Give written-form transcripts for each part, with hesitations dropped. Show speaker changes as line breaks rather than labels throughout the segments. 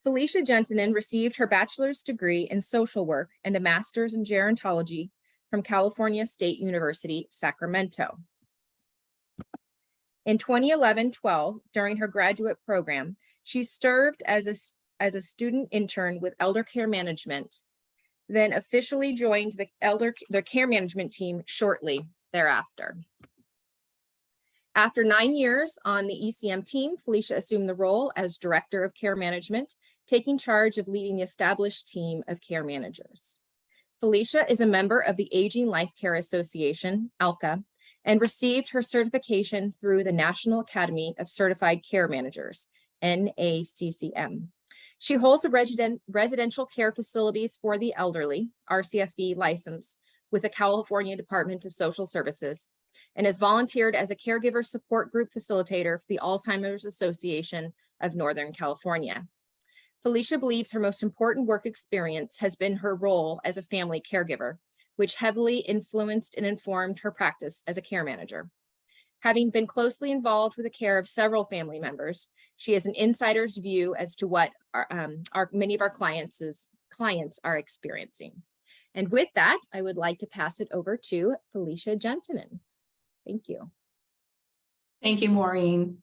Felicia Gentinen received her bachelor's degree in social work and a master's in gerontology from California State University, Sacramento. In 2011-12, during her graduate program, she served as a student intern with Elder Care Management, then officially joined the care management team shortly thereafter. After 9 years on the ECM team, Felicia assumed the role as Director of Care Management, taking charge of leading the established team of care managers. Felicia is a member of the Aging Life Care Association, ALCA, and received her certification through the National Academy of Certified Care Managers, NACCM. She holds a residential care facilities for the elderly, RCFE license, with the California Department of Social Services, and has volunteered as a caregiver support group facilitator for the Alzheimer's Association of Northern California. Felicia believes her most important work experience has been her role as a family caregiver, which heavily influenced and informed her practice as a care manager. Having been closely involved with the care of several family members, she has an insider's view as to what many of our clients are experiencing. And with that, I would like to pass it over to Felicia Gentinen. Thank you.
Thank you, Maureen.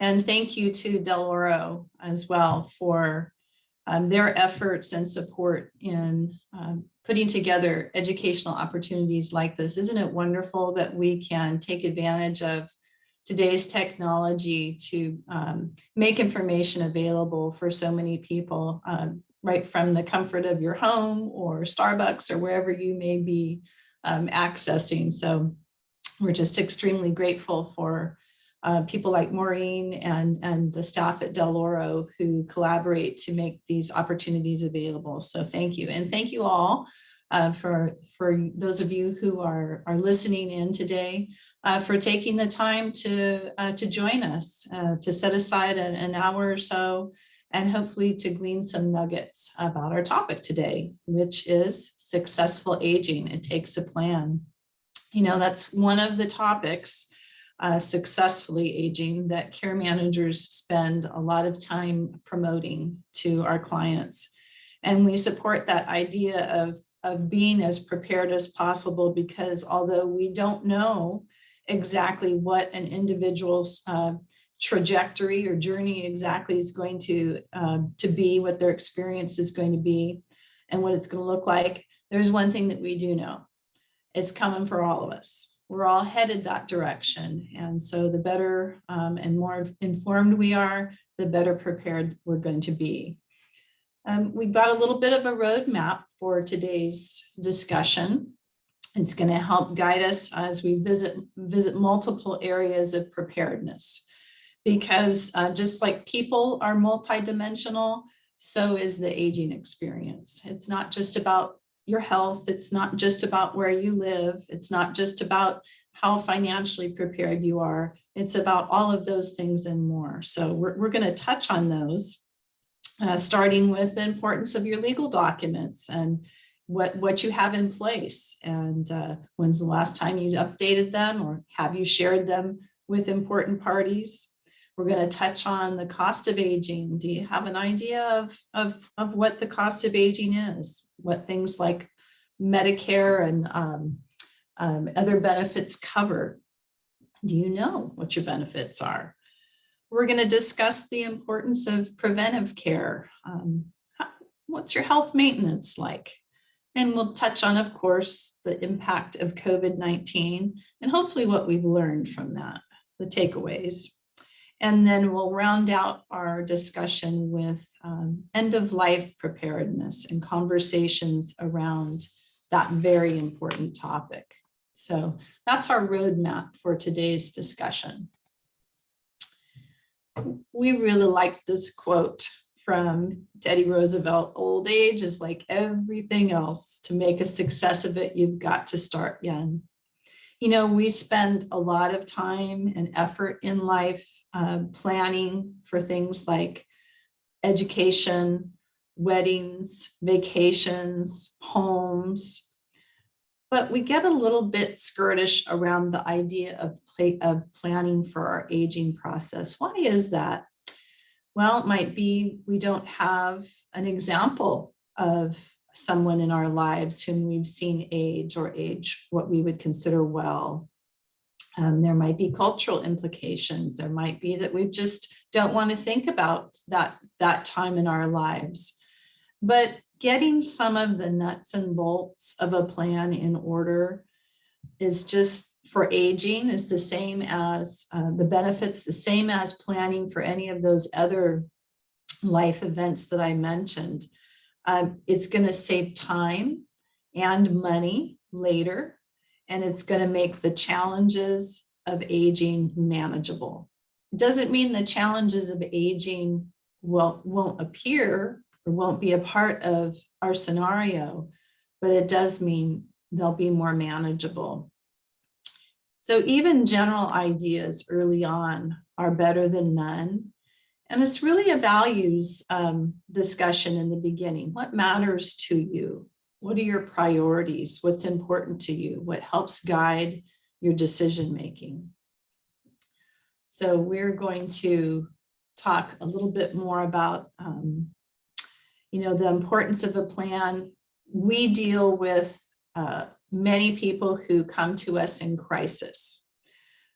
And thank you to Del Oro as well for their efforts and support in putting together educational opportunities like this. Isn't it wonderful that we can take advantage of today's technology to make information available for so many people, right from the comfort of your home or Starbucks or wherever you may be accessing. So we're just extremely grateful for people like Maureen and the staff at Del Oro who collaborate to make these opportunities available. So thank you. And thank you all for those of you who are listening in today, for taking the time to join us, to set aside an hour or so, and hopefully to glean some nuggets about our topic today, which is successful aging. It takes a plan. You know, that's one of the topics, successfully aging, that care managers spend a lot of time promoting to our clients. And we support that idea of being as prepared as possible, because although we don't know exactly what an individual's trajectory or journey exactly is going to be, what their experience is going to be, and what it's going to look like, there's one thing that we do know. It's coming for all of us. We're all headed that direction. And so the better and more informed we are, the better prepared we're going to be. We've got a little bit of a roadmap for today's discussion. It's going to help guide us as we visit multiple areas of preparedness. Because just like people are multidimensional, so is the aging experience. It's not just about your health. It's not just about where you live. It's not just about how financially prepared you are. It's about all of those things and more. So we're going to touch on those, starting with the importance of your legal documents and what you have in place, and when's the last time you updated them, or have you shared them with important parties. We're going to touch on the cost of aging. Do you have an idea of what the cost of aging is? What things like Medicare and other benefits cover? Do you know what your benefits are? We're going to discuss the importance of preventive care. What's your health maintenance like? And we'll touch on, of course, the impact of COVID-19 and hopefully what we've learned from that, the takeaways. And then we'll round out our discussion with end-of-life preparedness and conversations around that very important topic. So that's our roadmap for today's discussion. We really liked this quote from Teddy Roosevelt: "Old age is like everything else. To make a success of it, you've got to start young." You know, we spend a lot of time and effort in life planning for things like education, weddings, vacations, homes, but we get a little bit skirtish around the idea of planning for our aging process. Why is that? Well, it might be we don't have an example of someone in our lives whom we've seen age or age what we would consider well. There might be cultural implications. There might be that we just don't want to think about that time in our lives. But getting some of the nuts and bolts of a plan in order is just for aging is the same as the benefits, the same as planning for any of those other life events that I mentioned. It's going to save time and money later, and it's going to make the challenges of aging manageable. It doesn't mean the challenges of aging won't appear or won't be a part of our scenario, but it does mean they'll be more manageable. So even general ideas early on are better than none. And it's really a values discussion in the beginning. What matters to you? What are your priorities? What's important to you? What helps guide your decision making? So we're going to talk a little bit more about the importance of a plan. We deal with many people who come to us in crisis.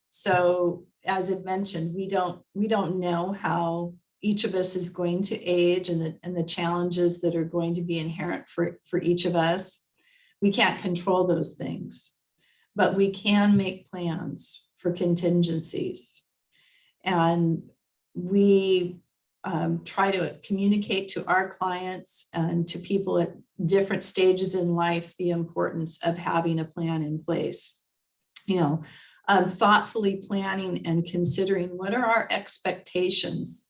So as I've mentioned, we don't know how each of us is going to age and the challenges that are going to be inherent for each of us. We can't control those things, but we can make plans for contingencies. And we try to communicate to our clients and to people at different stages in life the importance of having a plan in place. Thoughtfully planning and considering what are our expectations.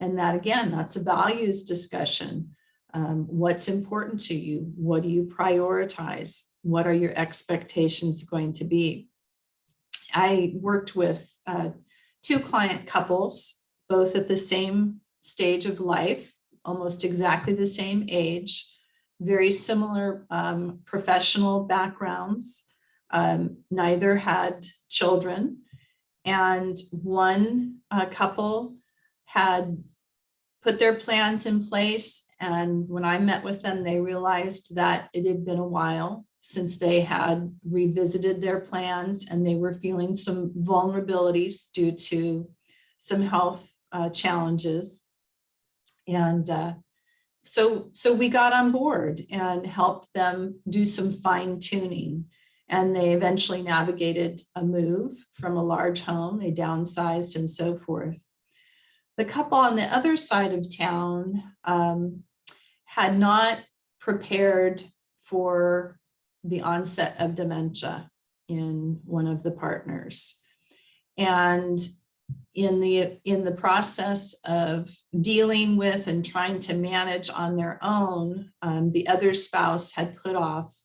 And that, again, that's a values discussion. What's important to you? What do you prioritize? What are your expectations going to be? I worked with 2 client couples, both at the same stage of life, almost exactly the same age, very similar professional backgrounds. Neither had children, and one couple had put their plans in place. And when I met with them, they realized that it had been a while since they had revisited their plans, and they were feeling some vulnerabilities due to some health challenges. And so we got on board and helped them do some fine tuning. And they eventually navigated a move from a large home. They downsized and so forth. The couple on the other side of town had not prepared for the onset of dementia in one of the partners. And in the process of dealing with and trying to manage on their own, the other spouse had put off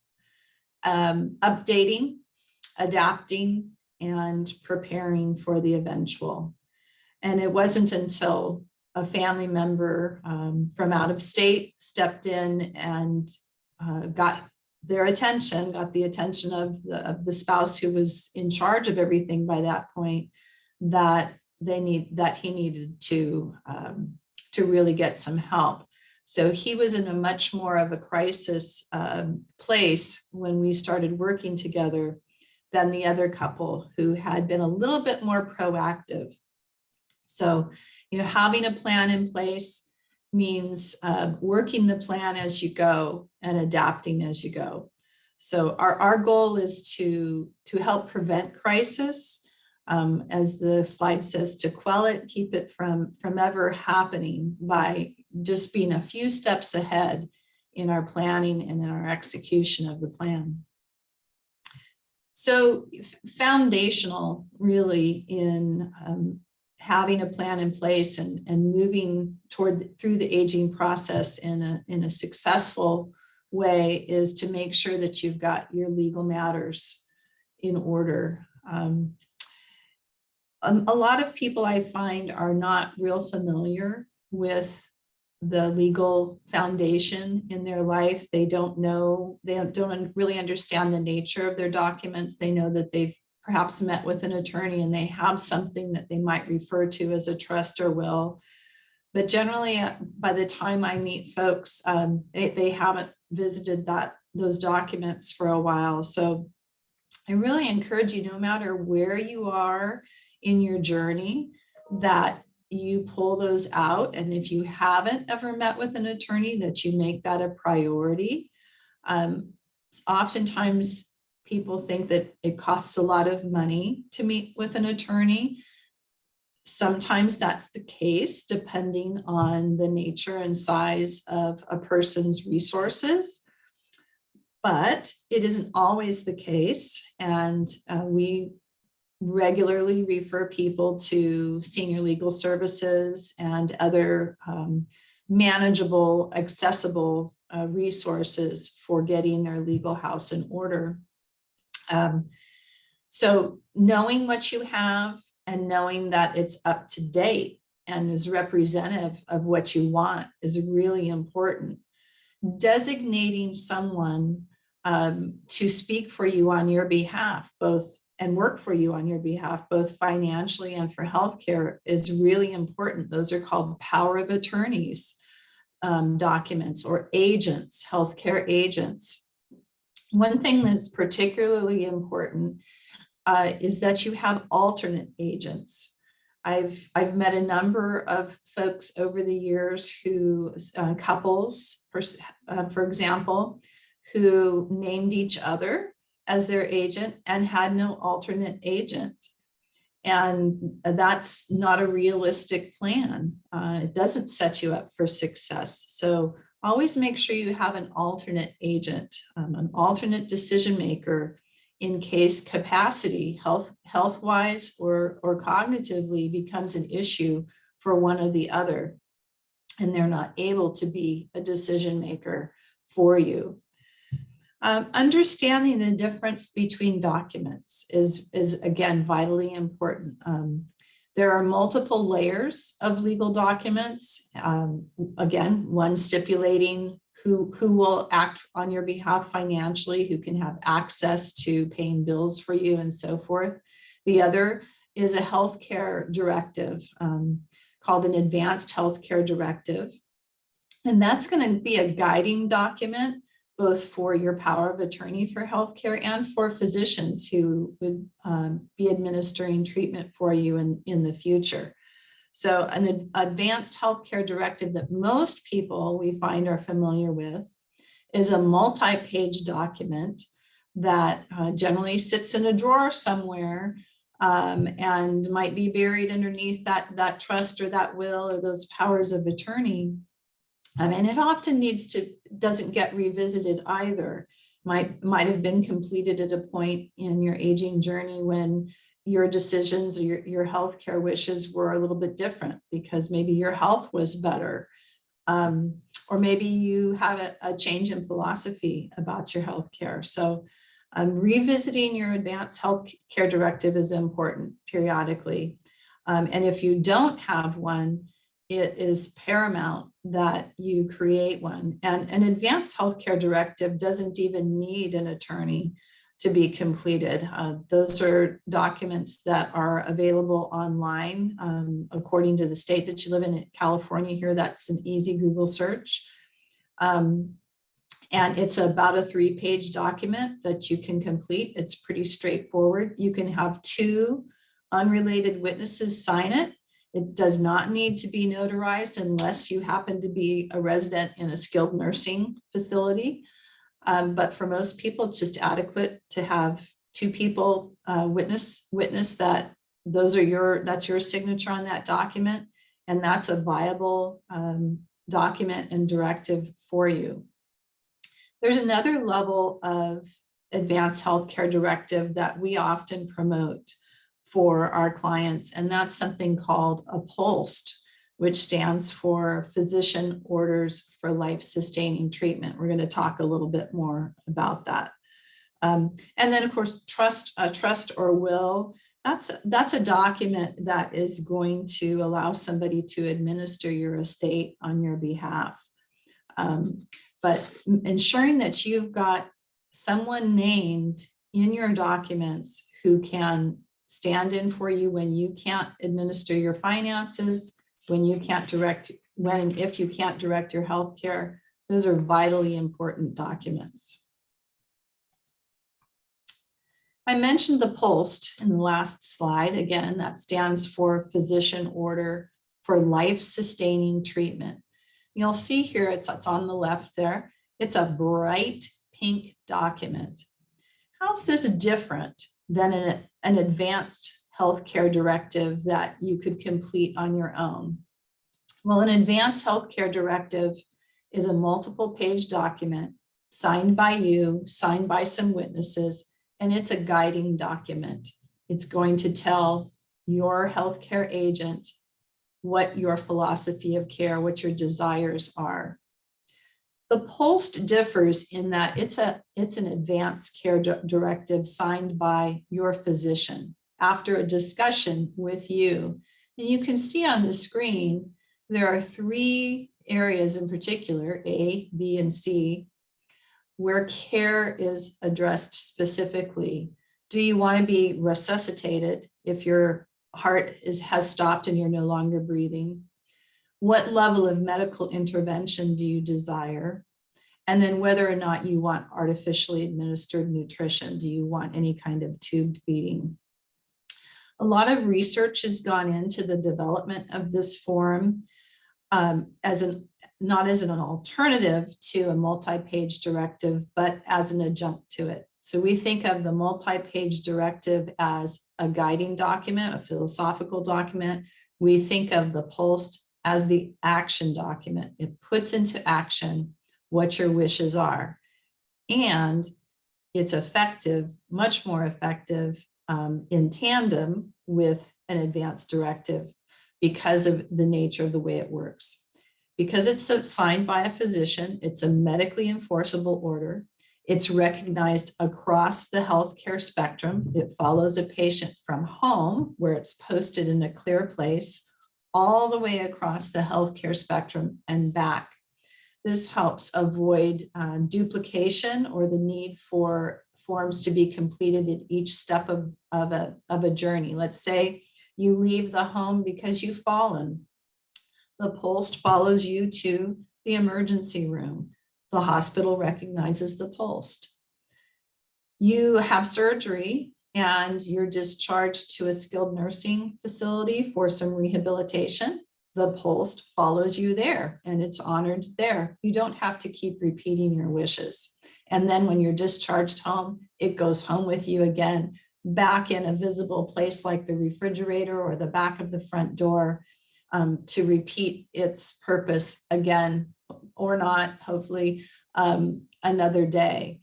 updating, adapting, and preparing for the eventual. And it wasn't until a family member from out of state stepped in and got their attention, got the attention of the spouse who was in charge of everything by that point, that he needed to really get some help. So he was in a much more of a crisis place when we started working together than the other couple who had been a little bit more proactive. So, having a plan in place means working the plan as you go and adapting as you go. So our goal is to help prevent crisis, as the slide says, to quell it, keep it from ever happening by just being a few steps ahead in our planning and in our execution of the plan. So foundational really in having a plan in place and moving through the aging process in a successful way is to make sure that you've got your legal matters in order. A lot of people I find are not real familiar with the legal foundation in their life. They don't really understand the nature of their documents. They know that they've perhaps met with an attorney and they have something that they might refer to as a trust or will. But generally, by the time I meet folks, they haven't visited those documents for a while. So I really encourage you, no matter where you are in your journey, that you pull those out. And if you haven't ever met with an attorney, that you make that a priority. Oftentimes people think that it costs a lot of money to meet with an attorney. Sometimes that's the case, depending on the nature and size of a person's resources, but it isn't always the case. And we regularly refer people to senior legal services and other manageable, accessible resources for getting their legal house in order. So knowing what you have and knowing that it's up to date and is representative of what you want is really important. Designating someone to speak for you on your behalf, both and work for you on your behalf, both financially and for healthcare, is really important. Those are called power of attorneys documents, or agents, healthcare agents. One thing that's particularly important is that you have alternate agents. I've met a number of folks over the years who, couples, for example, who named each other as their agent and had no alternate agent. And that's not a realistic plan. It doesn't set you up for success. So always make sure you have an alternate agent, an alternate decision maker, in case capacity, health-wise or cognitively, becomes an issue for one or the other, and they're not able to be a decision maker for you. Understanding the difference between documents is again vitally important. There are multiple layers of legal documents. Again, one stipulating who will act on your behalf financially, who can have access to paying bills for you and so forth. The other is a healthcare directive called an advanced healthcare directive. And that's going to be a guiding document both for your power of attorney for healthcare and for physicians who would be administering treatment for you in the future. So an advanced healthcare directive that most people we find are familiar with is a multi-page document that generally sits in a drawer somewhere and might be buried underneath that trust or that will or those powers of attorney. And it often doesn't get revisited either. Might have been completed at a point in your aging journey when your decisions or your healthcare wishes were a little bit different because maybe your health was better. Or maybe you have a change in philosophy about your healthcare. So revisiting your advanced healthcare directive is important periodically. And if you don't have one, it is paramount that you create one. And an advanced healthcare directive doesn't even need an attorney to be completed. Those are documents that are available online according to the state that you live in. California here, that's an easy Google search. And it's about a 3-page document that you can complete. It's pretty straightforward. You can have 2 unrelated witnesses sign it. It does not need to be notarized unless you happen to be a resident in a skilled nursing facility. But for most people, it's just adequate to have 2 people witness that that's your signature on that document, and that's a viable document and directive for you. There's another level of advanced healthcare directive that we often promote for our clients, and that's something called a POLST, which stands for Physician Orders for Life-Sustaining Treatment. We're going to talk a little bit more about that. And then, of course, trust or will. That's a document that is going to allow somebody to administer your estate on your behalf. But ensuring that you've got someone named in your documents who can stand in for you when you can't administer your finances, when you can't direct when and if you can't direct your healthcare. Those are vitally important documents. I mentioned the POST in the last slide. Again, that stands for Physician Order for Life-Sustaining Treatment. You'll see here, it's on the left there. It's a bright pink document. How's this different than an advanced healthcare directive that you could complete on your own? Well, an advanced healthcare directive is a multiple page document signed by you, signed by some witnesses, and it's a guiding document. It's going to tell your healthcare agent what your philosophy of care, what your desires are. The POST differs in that it's an advanced care directive signed by your physician after a discussion with you. And you can see on the screen, there are 3 areas in particular, A, B, and C, where care is addressed specifically. Do you want to be resuscitated if your heart has stopped and you're no longer breathing? What level of medical intervention do you desire? And then whether or not you want artificially administered nutrition. Do you want any kind of tubed feeding? A lot of research has gone into the development of this form not as an alternative to a multi-page directive, but as an adjunct to it. So we think of the multi-page directive as a guiding document, a philosophical document. We think of the POST as the action document. It puts into action what your wishes are. And it's effective, much more effective in tandem with an advanced directive because of the nature of the way it works. Because it's signed by a physician, it's a medically enforceable order. It's recognized across the healthcare spectrum. It follows a patient from home, where it's posted in a clear place, all the way across the healthcare spectrum and back. This helps avoid duplication or the need for forms to be completed at each step of a journey. Let's say you leave the home because you've fallen. The POST follows you to the emergency room. The hospital recognizes the POST. You have surgery and you're discharged to a skilled nursing facility for some rehabilitation. The POST follows you there and it's honored there. You don't have to keep repeating your wishes. And then when you're discharged home, it goes home with you again, back in a visible place like the refrigerator or the back of the front door, to repeat its purpose again, or not, hopefully another day.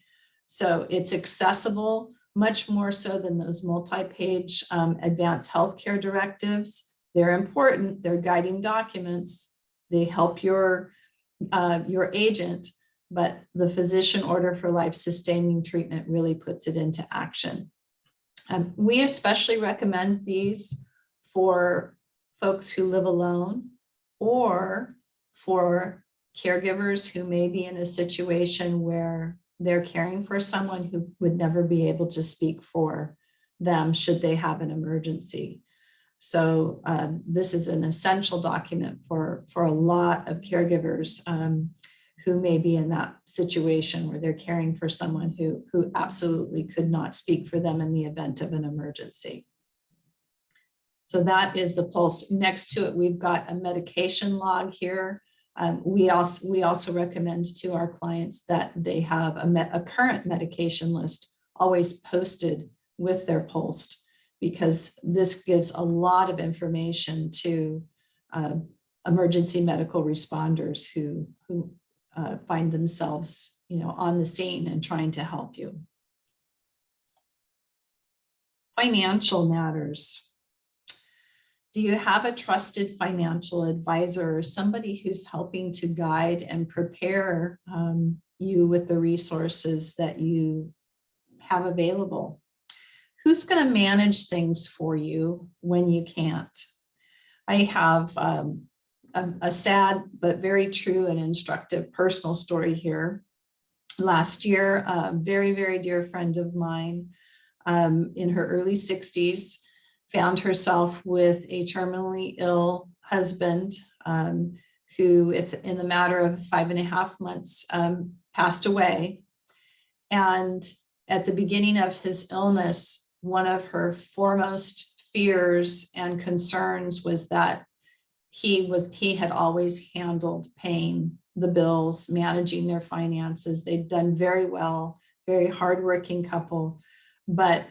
So it's accessible, much more so than those multi-page advanced healthcare directives. They're important, they're guiding documents. They help your agent, but the physician order for life-sustaining treatment really puts it into action. We especially recommend these for folks who live alone or for caregivers who may be in a situation where they're caring for someone who would never be able to speak for them should they have an emergency. So this is an essential document for a lot of caregivers who may be in that situation where they're caring for someone who absolutely could not speak for them in the event of an emergency. So that is the POST. Next to it, we've got a medication log here. We also recommend to our clients that they have a current medication list always posted with their POST, because this gives a lot of information to emergency medical responders who find themselves, on the scene and trying to help you. Financial matters. Do you have a trusted financial advisor or somebody who's helping to guide and prepare you with the resources that you have available? Who's going to manage things for you when you can't? I have a sad but very true and instructive personal story here. Last year, a very, very dear friend of mine in her early 60s found herself with a terminally ill husband who, if in the matter of 5.5 months, passed away. And at the beginning of his illness, one of her foremost fears and concerns was that he had always handled paying the bills, managing their finances. They'd done very well, very hardworking couple, but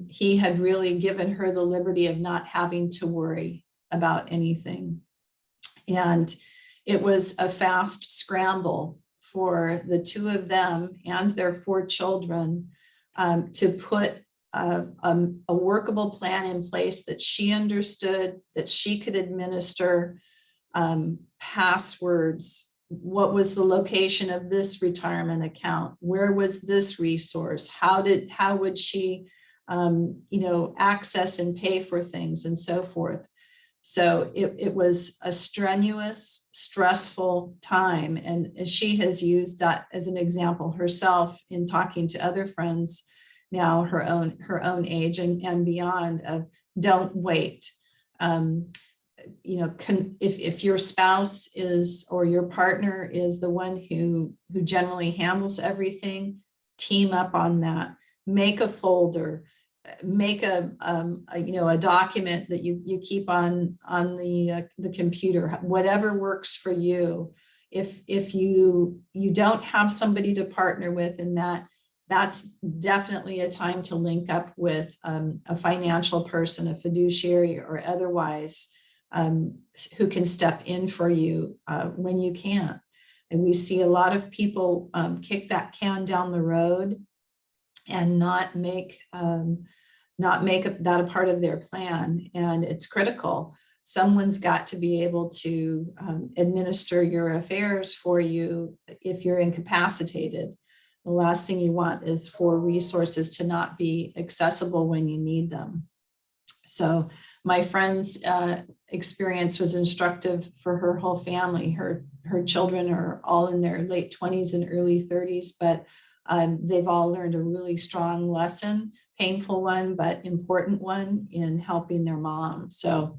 he had really given her the liberty of not having to worry about anything. And it was a fast scramble for the two of them and their 4 children to put a workable plan in place that she understood, that she could administer, passwords. What was the location of this retirement account? Where was this resource? How would she, access and pay for things and so forth? So it was a strenuous, stressful time. And she has used that as an example herself in talking to other friends now her own age and beyond of don't wait. If your spouse is, or your partner is the one who generally handles everything, team up on that. Make a folder, make a document that you keep on the computer, whatever works for you. If you don't have somebody to partner with in that's definitely a time to link up with a financial person, a fiduciary or otherwise, who can step in for you when you can't. And we see a lot of people kick that can down the road and not make that a part of their plan. And it's critical. Someone's got to be able to administer your affairs for you if you're incapacitated. The last thing you want is for resources to not be accessible when you need them. So my friend's experience was instructive for her whole family. Her children are all in their late 20s and early 30s, but they've all learned a really strong lesson, painful one, but important one in helping their mom. So,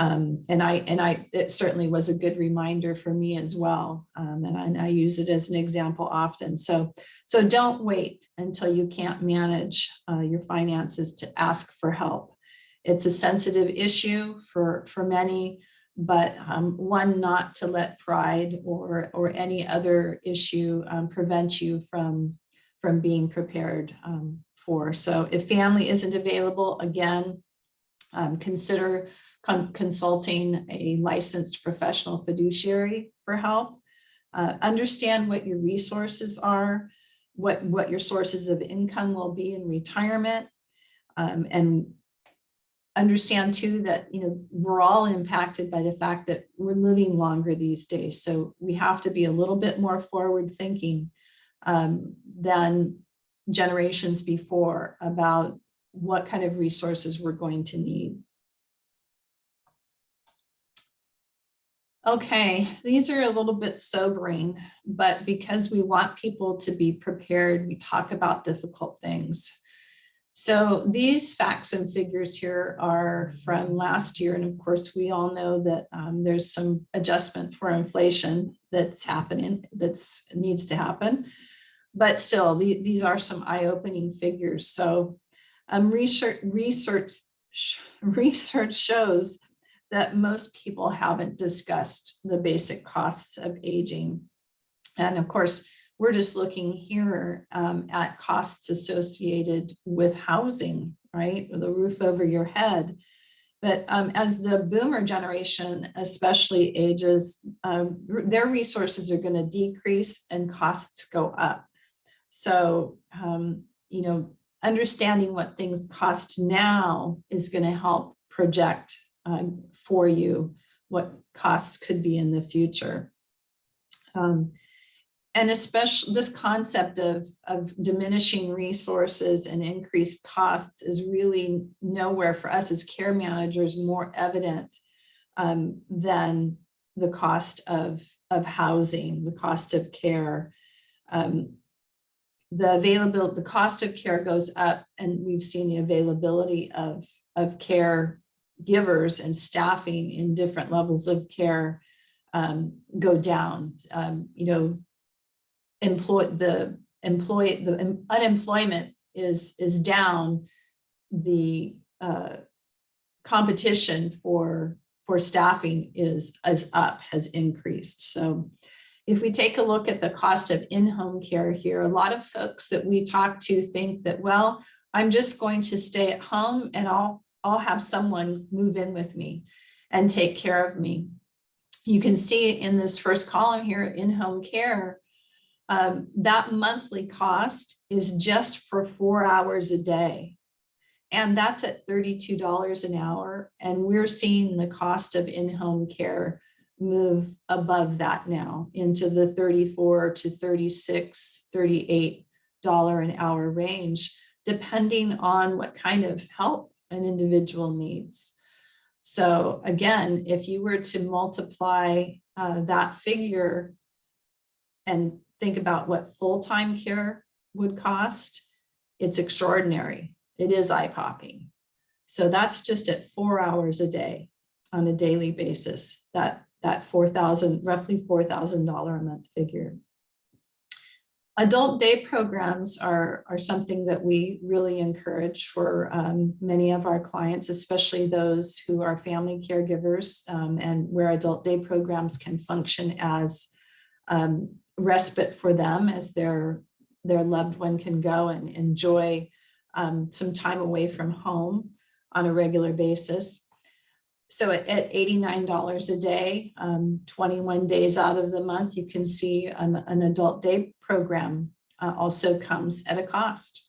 it certainly was a good reminder for me as well. And I use it as an example often. So don't wait until you can't manage your finances to ask for help. It's a sensitive issue for many, but one not to let pride or any other issue prevent you from being prepared for. So if family isn't available, again, consider consulting a licensed professional fiduciary for help. Understand what your resources are, what your sources of income will be in retirement, and understand too that we're all impacted by the fact that we're living longer these days. So we have to be a little bit more forward thinking than generations before about what kind of resources we're going to need. Okay, these are a little bit sobering, but because we want people to be prepared, we talk about difficult things. So these facts and figures here are from last year. And of course, we all know that there's some adjustment for inflation that's happening, that needs to happen. But still, these are some eye-opening figures. So research shows that most people haven't discussed the basic costs of aging. And of course, we're just looking here at costs associated with housing, right? The roof over your head. But as the boomer generation especially ages, their resources are going to decrease and costs go up. So, understanding what things cost now is going to help project for you what costs could be in the future. And especially this concept of diminishing resources and increased costs is really nowhere for us as care managers more evident than the cost of housing, the cost of care. The cost of care goes up, and we've seen the availability of care givers and staffing in different levels of care go down. Unemployment is down. The competition for staffing is up, has increased. So if we take a look at the cost of in-home care here, a lot of folks that we talk to think that, well, I'm just going to stay at home and I'll have someone move in with me and take care of me. You can see in this first column here, in-home care, that monthly cost is just for 4 hours a day. And that's at $32 an hour. And we're seeing the cost of in-home care move above that now into the $34 to $36, $38 an hour range, depending on what kind of help an individual needs. So again, if you were to multiply that figure and think about what full-time care would cost, it's extraordinary. It is eye-popping. So that's just at 4 hours a day on a daily basis, that roughly $4,000 a month figure. Adult day programs are something that we really encourage for many of our clients, especially those who are family caregivers, and where adult day programs can function as respite for them, as their loved one can go and enjoy some time away from home on a regular basis. So at $89 a day, 21 days out of the month, you can see an adult day program also comes at a cost.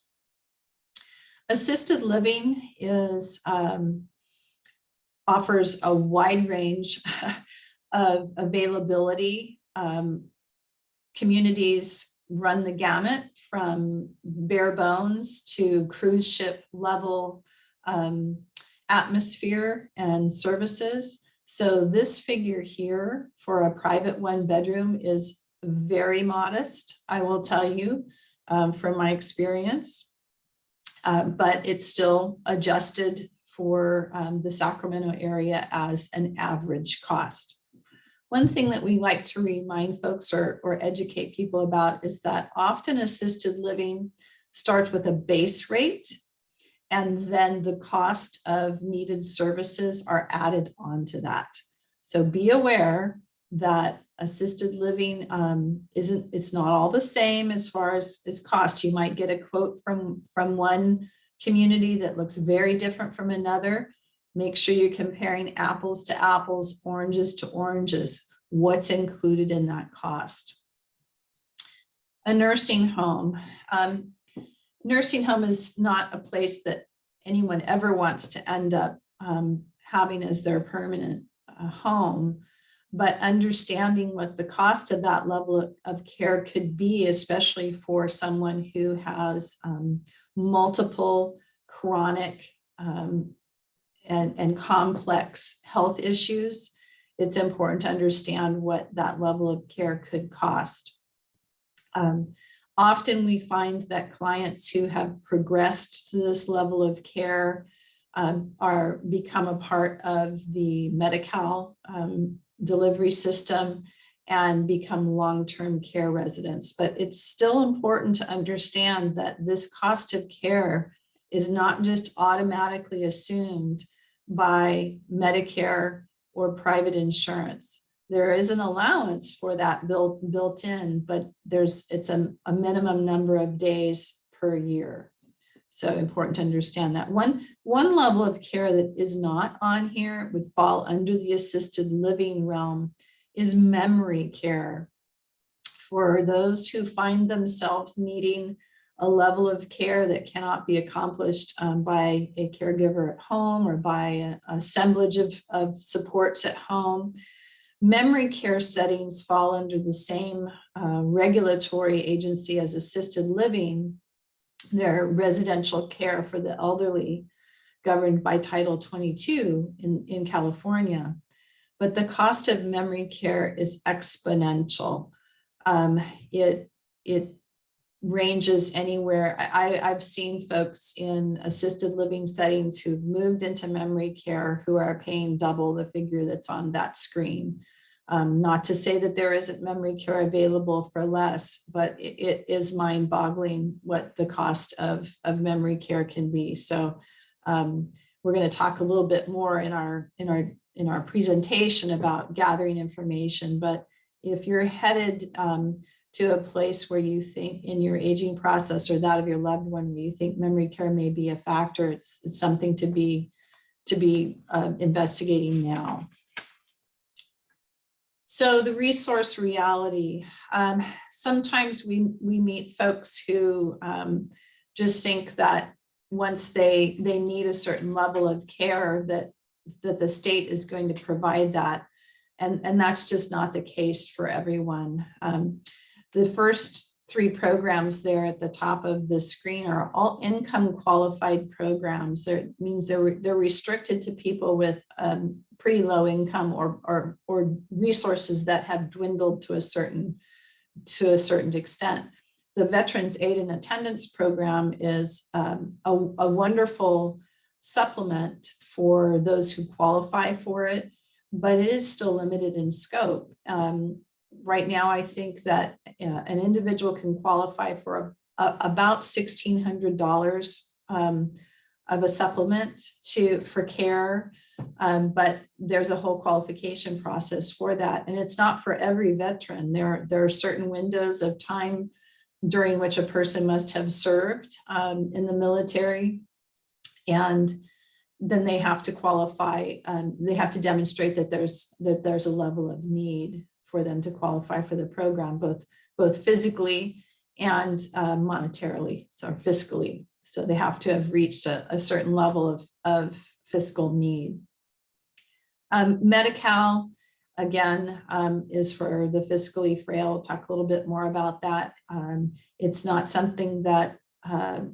Assisted living offers a wide range of availability. Communities run the gamut from bare bones to cruise ship level atmosphere and services. So this figure here for a private 1-bedroom is very modest, I will tell you, from my experience, but it's still adjusted for the Sacramento area as an average cost. One thing that we like to remind folks or educate people about is that often assisted living starts with a base rate, and then the cost of needed services are added onto that. So be aware that assisted living it's not all the same as far as cost. You might get a quote from one community that looks very different from another. Make sure you're comparing apples to apples, oranges to oranges. What's included in that cost? A nursing home. Nursing home is not a place that anyone ever wants to end up having as their permanent home, but understanding what the cost of that level of care could be, especially for someone who has multiple chronic and complex health issues, it's important to understand what that level of care could cost. Often we find that clients who have progressed to this level of care become a part of the Medi-Cal delivery system and become long-term care residents. But it's still important to understand that this cost of care is not just automatically assumed by Medicare or private insurance. There is an allowance for that built in, but it's a minimum number of days per year. So important to understand that. One level of care that is not on here, would fall under the assisted living realm, is memory care. For those who find themselves needing a level of care that cannot be accomplished by a caregiver at home or by an assemblage of supports at home, memory care settings fall under the same regulatory agency as assisted living. They're residential care for the elderly, governed by Title 22 in California. But the cost of memory care is exponential. It ranges anywhere. I've seen folks in assisted living settings who've moved into memory care who are paying double the figure that's on that screen. Not to say that there isn't memory care available for less, but it is mind-boggling what the cost of memory care can be. So we're going to talk a little bit more in our presentation about gathering information. But if you're headed to a place where you think in your aging process or that of your loved one, where you think memory care may be a factor, it's something to be investigating now. So the resource reality. Sometimes we meet folks who just think that once they need a certain level of care that the state is going to provide that. And that's just not the case for everyone. The first 3 programs there at the top of the screen are all income qualified programs. That means they're restricted to people with pretty low income or resources that have dwindled to a certain extent. The Veterans Aid and Attendance Program is a wonderful supplement for those who qualify for it, but it is still limited in scope. Right now, I think that an individual can qualify for about $1,600 of a supplement for care, but there's a whole qualification process for that, and it's not for every veteran. There are certain windows of time during which a person must have served in the military, and then they have to qualify. They have to demonstrate that there's a level of need for them to qualify for the program, both physically and monetarily, so fiscally. So they have to have reached a certain level of fiscal need. Medi-Cal, again, is for the fiscally frail. We'll talk a little bit more about that. It's not something that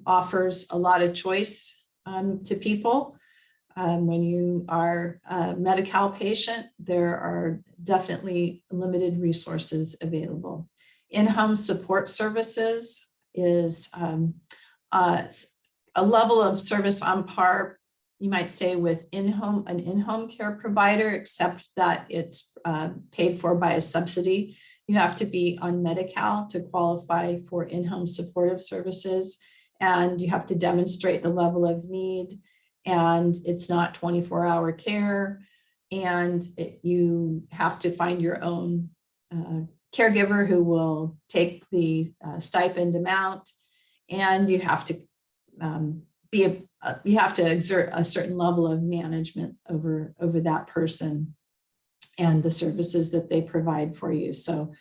offers a lot of choice to people. When you are a Medi-Cal patient, there are definitely limited resources available. In-home support services is a level of service on par, you might say, with an in-home care provider, except that it's paid for by a subsidy. You have to be on Medi-Cal to qualify for in-home supportive services, and you have to demonstrate the level of need, and it's not 24-hour care, and you have to find your own caregiver who will take the stipend amount, and you have to you have to exert a certain level of management over that person and the services that they provide for you. So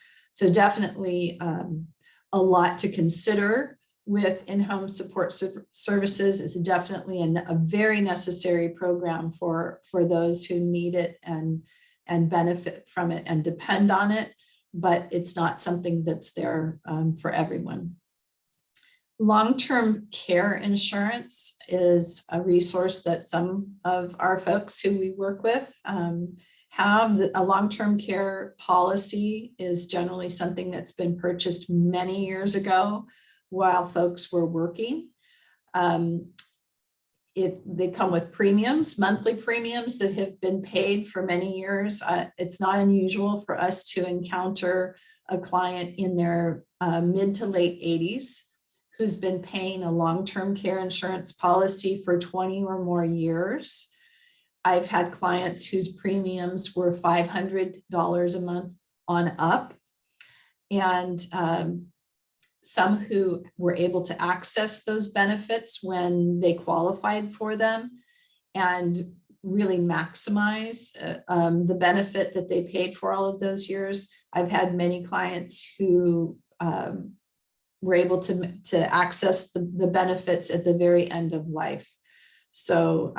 definitely a lot to consider with in-home support services. Is definitely a very necessary program for those who need it and benefit from it and depend on it, but it's not something that's there for everyone. Long-term care insurance is a resource that some of our folks who we work with have. A long-term care policy is generally something that's been purchased many years ago while folks were working. They come with premiums, monthly premiums that have been paid for many years. It's not unusual for us to encounter a client in their mid to late 80s who's been paying a long-term care insurance policy for 20 or more years. I've had clients whose premiums were $500 a month on up, and some who were able to access those benefits when they qualified for them and really maximize the benefit that they paid for all of those years. I've had many clients who were able to access the benefits at the very end of life. So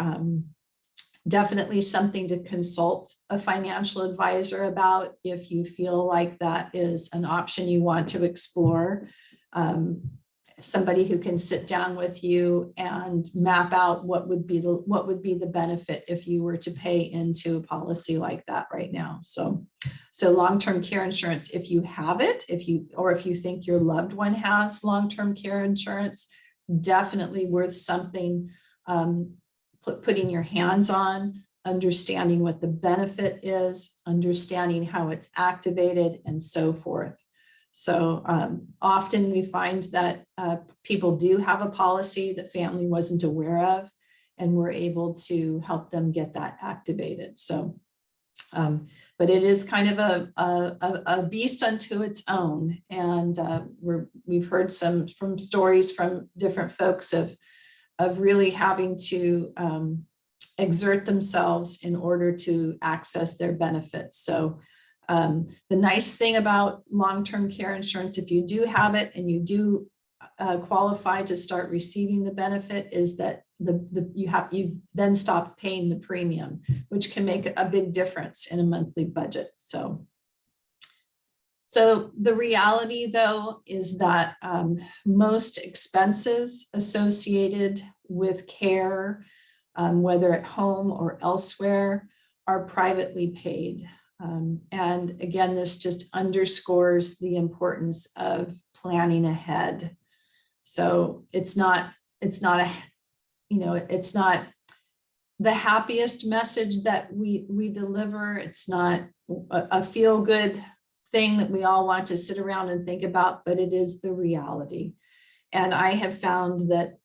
definitely something to consult a financial advisor about if you feel like that is an option you want to explore. Somebody who can sit down with you and map out what would be the benefit if you were to pay into a policy like that right now. So long-term care insurance, if you have it, if you think your loved one has long-term care insurance, definitely worth something putting your hands on. understanding what the benefit is, understanding how it's activated, and so forth. So often we find that people do have a policy that family wasn't aware of, and we're able to help them get that activated. So, but it is kind of a beast unto its own. And we've heard some from stories from different folks of really having to exert themselves in order to access their benefits. So the nice thing about long-term care insurance, if you do have it and you do qualify to start receiving the benefit, is that you then stop paying the premium, which can make a big difference in a monthly budget. So the reality, though, is that most expenses associated with care, whether at home or elsewhere, are privately paid. And again, this just underscores the importance of planning ahead. So it's not the happiest message that we deliver. It's not a feel-good thing that we all want to sit around and think about, but it is the reality. And I have found that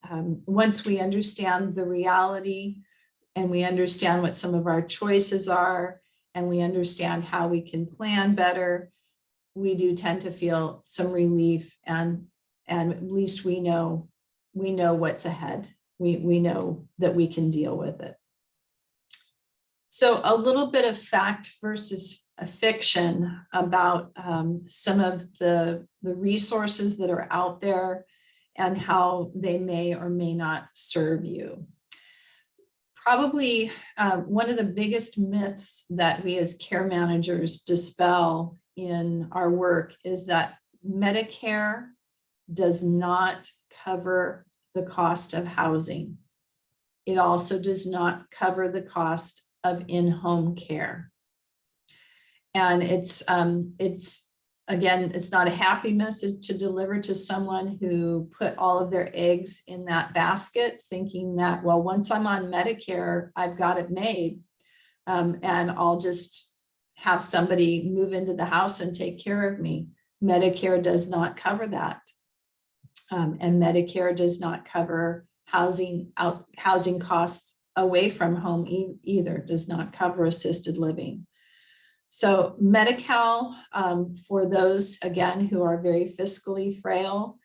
once we understand the reality and we understand what some of our choices are, and we understand how we can plan better, we do tend to feel some relief, and at least we know what's ahead. We know that we can deal with it. So a little bit of fact versus a fiction about some of the resources that are out there and how they may or may not serve you. Probably one of the biggest myths that we as care managers dispel in our work is that Medicare does not cover the cost of housing. It also does not cover the cost of in-home care. And it's again, it's not a happy message to deliver to someone who put all of their eggs in that basket, thinking that, well, once I'm on Medicare, I've got it made, and I'll just have somebody move into the house and take care of me. Medicare does not cover that. And Medicare does not cover housing costs away from home either, does not cover assisted living. So Medi-Cal, for those, again, who are very fiscally frail,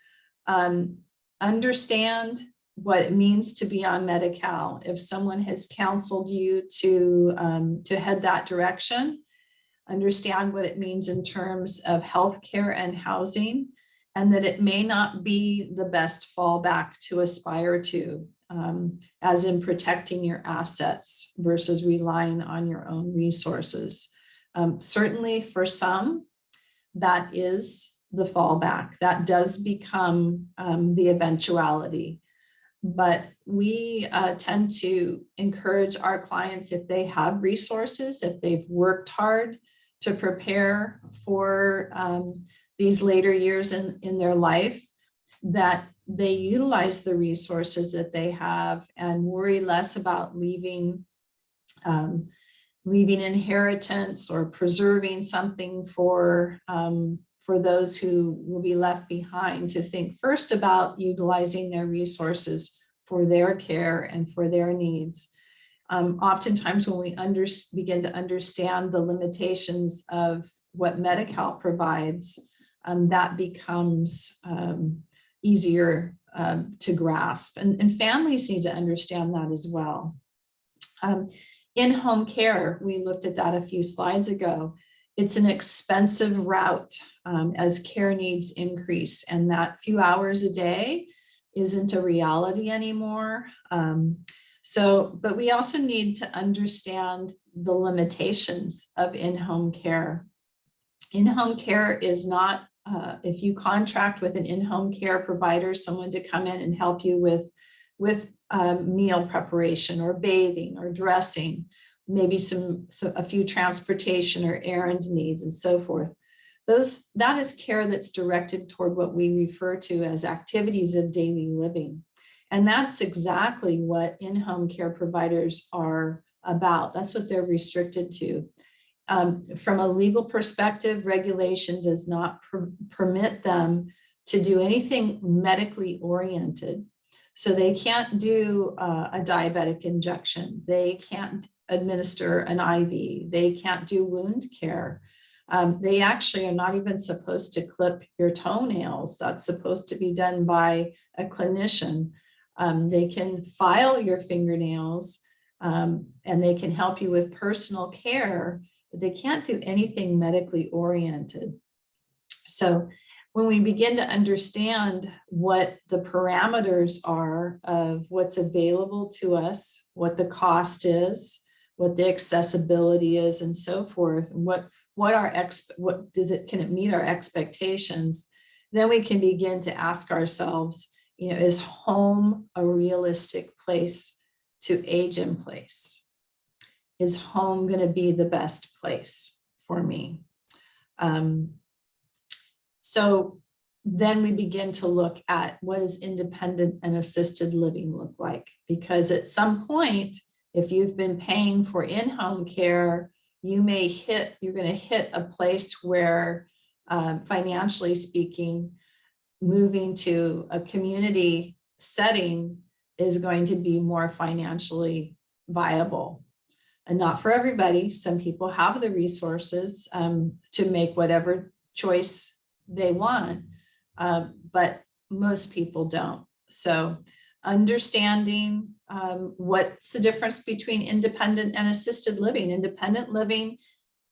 understand what it means to be on Medi-Cal. If someone has counseled you to head that direction, understand what it means in terms of healthcare and housing, and that it may not be the best fallback to aspire to, as in protecting your assets versus relying on your own resources. Certainly for some, that is the fallback. That does become the eventuality. But we tend to encourage our clients, if they have resources, if they've worked hard to prepare for these later years in their life, that they utilize the resources that they have and worry less about leaving inheritance or preserving something for those who will be left behind, to think first about utilizing their resources for their care and for their needs. Oftentimes when we begin to understand the limitations of what Medi-Cal provides, that becomes easier to grasp. And families need to understand that as well. In-home care, we looked at that a few slides ago. It's an expensive route as care needs increase, and that few hours a day isn't a reality anymore. But we also need to understand the limitations of in-home care. In-home care is not, if you contract with an in-home care provider, someone to come in and help you with meal preparation or bathing or dressing, maybe a few transportation or errand needs and so forth. That is care that's directed toward what we refer to as activities of daily living. And that's exactly what in-home care providers are about. That's what they're restricted to. From a legal perspective, regulation does not permit them to do anything medically oriented. So they can't do a diabetic injection. They can't administer an IV. They can't do wound care. They actually are not even supposed to clip your toenails. That's supposed to be done by a clinician. They can file your fingernails, and they can help you with personal care, but they can't do anything medically oriented. So when we begin to understand what the parameters are of what's available to us, what the cost is, what the accessibility is, and so forth, and can it meet our expectations, then we can begin to ask ourselves, is home a realistic place to age in place? Is home going to be the best place for me? So then we begin to look at what does independent and assisted living look like? Because at some point, if you've been paying for in-home care, you're going to hit a place where, financially speaking, moving to a community setting is going to be more financially viable. And not for everybody. Some people have the resources to make whatever choice they want, but most people don't. So understanding what's the difference between independent and assisted living. Independent living,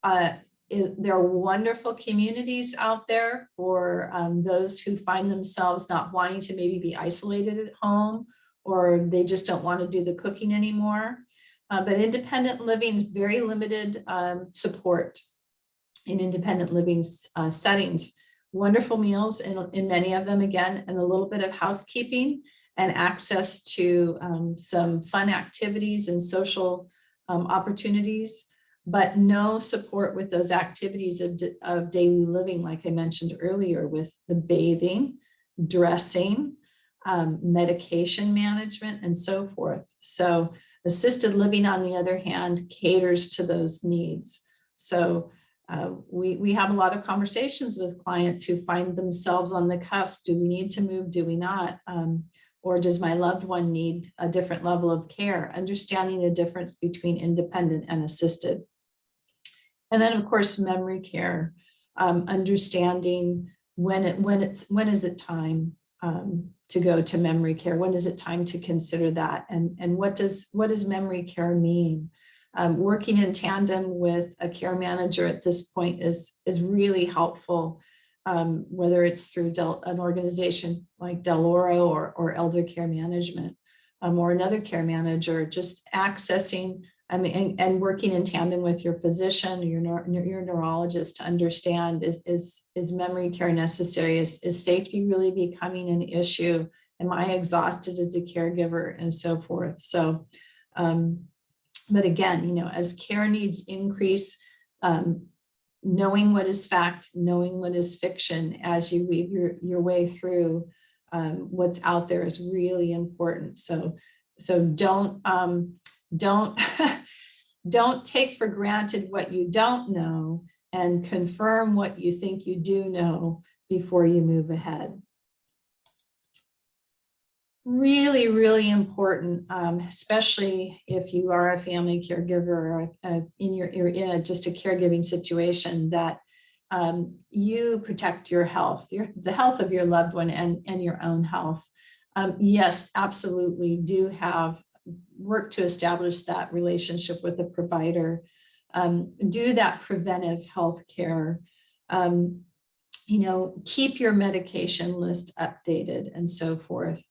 there are wonderful communities out there for those who find themselves not wanting to maybe be isolated at home, or they just don't want to do the cooking anymore. But independent living, very limited support in independent living settings. Wonderful meals in many of them, again, and a little bit of housekeeping and access to some fun activities and social opportunities, but no support with those activities of daily living, like I mentioned earlier, with the bathing, dressing, medication management, and so forth. So assisted living, on the other hand, caters to those needs. So we have a lot of conversations with clients who find themselves on the cusp. Do we need to move? Do we not? Or does my loved one need a different level of care? Understanding the difference between independent and assisted. And then, of course, memory care, understanding when is it time to go to memory care? When is it time to consider that? And what does memory care mean? Working in tandem with a care manager at this point is really helpful, whether it's through an organization like Del Oro or Elder Care Management, or another care manager, just accessing and working in tandem with your physician, your neurologist, to understand, is memory care necessary? Is safety really becoming an issue? Am I exhausted as a caregiver, and so forth? So, but again, as care needs increase, knowing what is fact, knowing what is fiction as you weave your way through what's out there is really important. So don't don't take for granted what you don't know, and confirm what you think you do know before you move ahead. Really, really important, especially if you are a family caregiver, or you're in just a caregiving situation, that you protect your health, the health of your loved one, and your own health. Yes, absolutely, do have work to establish that relationship with a provider. Do that preventive health care. Keep your medication list updated, and so forth.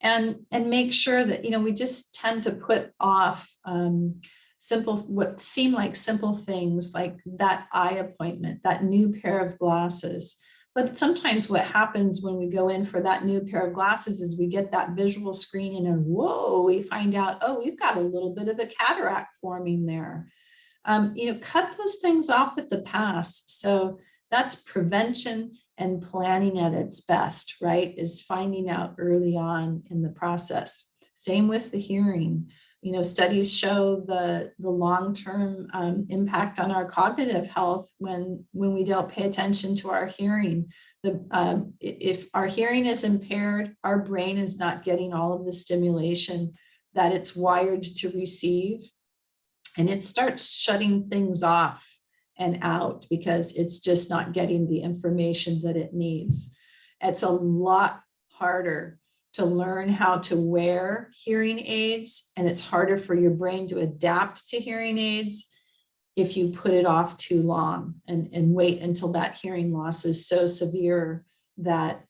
And make sure that, we just tend to put off what seem like simple things, like that eye appointment, that new pair of glasses. But sometimes what happens when we go in for that new pair of glasses is we get that visual screening, and whoa, we find out, oh, we've got a little bit of a cataract forming there. Cut those things off at the pass. So that's prevention and planning at its best, right? Is finding out early on in the process. Same with the hearing. Studies show the long-term impact on our cognitive health when we don't pay attention to our hearing. If our hearing is impaired, our brain is not getting all of the stimulation that it's wired to receive, and it starts shutting things off and out because it's just not getting the information that it needs. It's a lot harder to learn how to wear hearing aids, and it's harder for your brain to adapt to hearing aids if you put it off too long and wait until that hearing loss is so severe that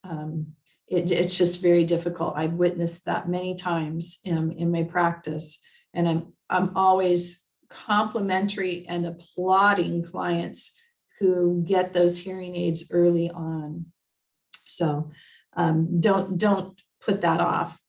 it's just very difficult. I've witnessed that many times in my practice, and I'm always complimentary and applauding clients who get those hearing aids early on. So don't put that off.